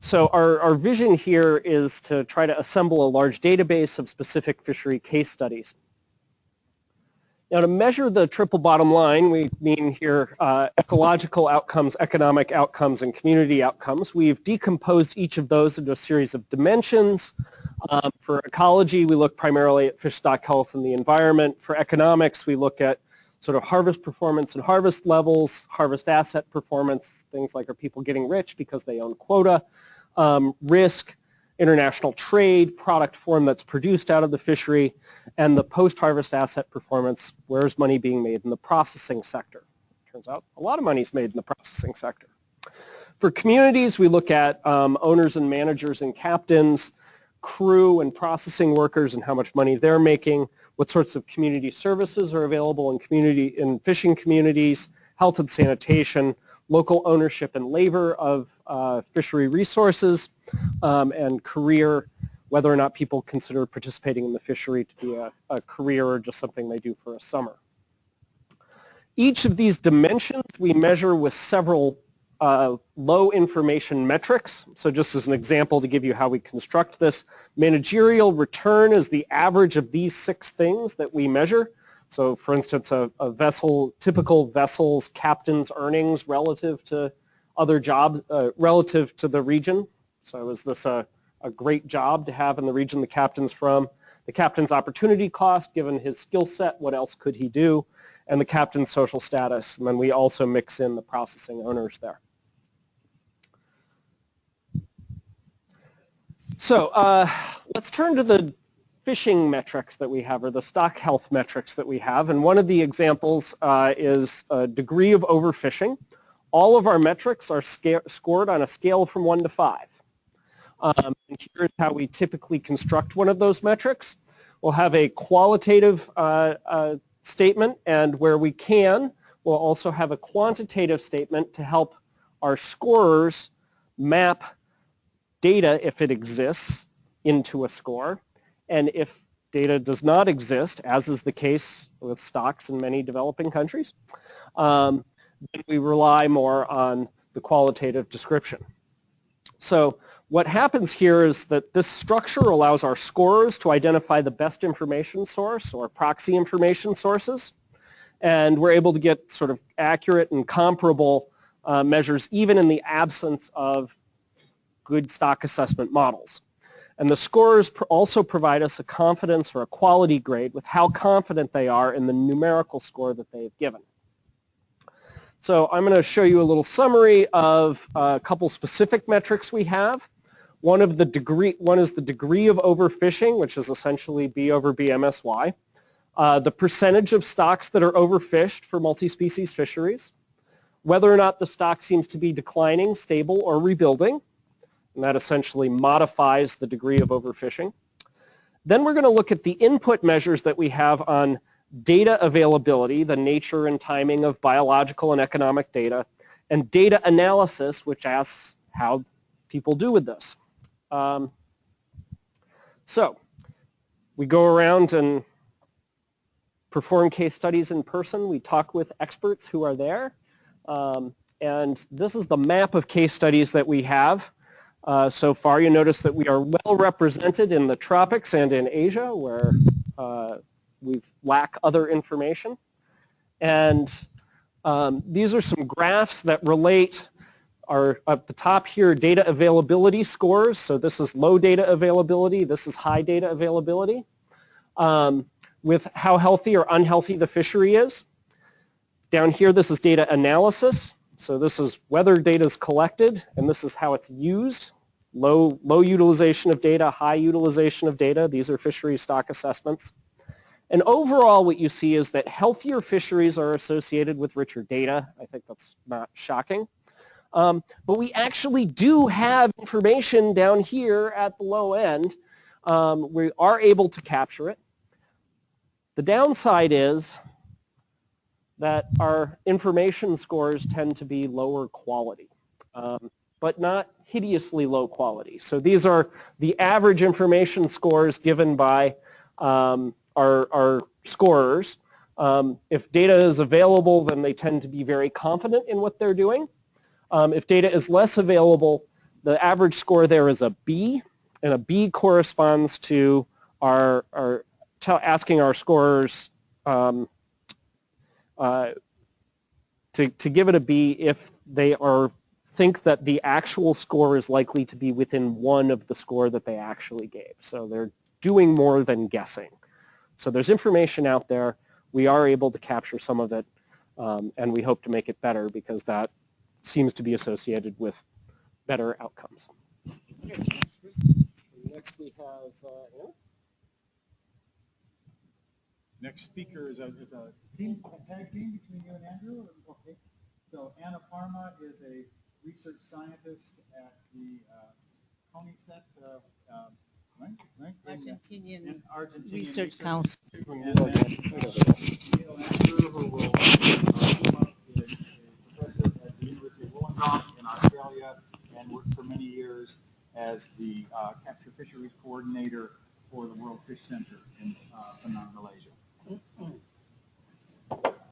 So our vision here is to try to assemble a large database of specific fishery case studies. Now, to measure the triple bottom line, we mean here ecological outcomes, economic outcomes, and community outcomes. We've decomposed each of those into a series of dimensions. For ecology, we look primarily at fish stock health and the environment. For economics, we look at sort of harvest performance and harvest levels, harvest asset performance, things like are people getting rich because they own quota, risk, international trade, product form that's produced out of the fishery, and the post-harvest asset performance, where's money being made in the processing sector. Turns out a lot of money is made in the processing sector. For communities, we look at owners and managers and captains, crew and processing workers and how much money they're making, what sorts of community services are available in fishing communities, health and sanitation, local ownership and labor of fishery resources, and career, whether or not people consider participating in the fishery to be a career or just something they do for a summer. Each of these dimensions we measure with several low information metrics. So just as an example to give you how we construct this, managerial return is the average of these 6 things that we measure. So for instance, a typical vessel's captain's earnings relative to other jobs, relative to the region. So is this a great job to have in the region the captain's from? The captain's opportunity cost, given his skill set, what else could he do? And the captain's social status. And then we also mix in the processing owners there. So let's turn to the fishing metrics that we have, or the stock health metrics that we have. And one of the examples is a degree of overfishing. All of our metrics are scored on a scale from 1 to 5. And here's how we typically construct one of those metrics. We'll have a qualitative statement, and where we can, we'll also have a quantitative statement to help our scorers map data, if it exists, into a score. And if data does not exist, as is the case with stocks in many developing countries, then we rely more on the qualitative description. So What happens here is that this structure allows our scorers to identify the best information source or proxy information sources, and we're able to get sort of accurate and comparable measures even in the absence of good stock assessment models. And the scorers also provide us a confidence or a quality grade with how confident they are in the numerical score that they've given. So I'm going to show you a little summary of a couple specific metrics we have. One is the degree of overfishing, which is essentially B over BMSY. The percentage of stocks that are overfished for multi-species fisheries. Whether or not the stock seems to be declining, stable, or rebuilding. And that essentially modifies the degree of overfishing. Then we're going to look at the input measures that we have on data availability, the nature and timing of biological and economic data, and data analysis, which asks how people do with this. So we go around and perform case studies in person. We talk with experts who are there. And this is the map of case studies that we have. So far, you notice that we are well represented in the tropics and in Asia, where we lack other information. And these are some graphs that relate our, at the top here, data availability scores. So this is low data availability. This is high data availability, with how healthy or unhealthy the fishery is. Down here, this is data analysis. So this is whether data is collected, and this is how it's used. Low utilization of data, high utilization of data. These are fishery stock assessments. And overall, what you see is that healthier fisheries are associated with richer data. I think that's not shocking. But we actually do have information down here at the low end. We are able to capture it. The downside is that our information scores tend to be lower quality, but not hideously low quality. So these are the average information scores given by our scorers. If data is available, then they tend to be very confident in what they're doing. If data is less available, the average score there is a B, and a B corresponds to asking our scorers to give it a B if they think that the actual score is likely to be within one of the score that they actually gave. So they're doing more than guessing. So there's information out there. We are able to capture some of it, and we hope to make it better because that seems to be associated with better outcomes. Okay. Next we have Anna. Next speaker is a tag team between you and Andrew. Okay. So Anna Parma is a research scientist at the CONICET, Argentinian Argentinian Research Council. And Neil Andrew, who will is a professor at the University of Wollongong in Australia and worked for many years as the capture fisheries coordinator for the World Fish Center in Penang, Malaysia.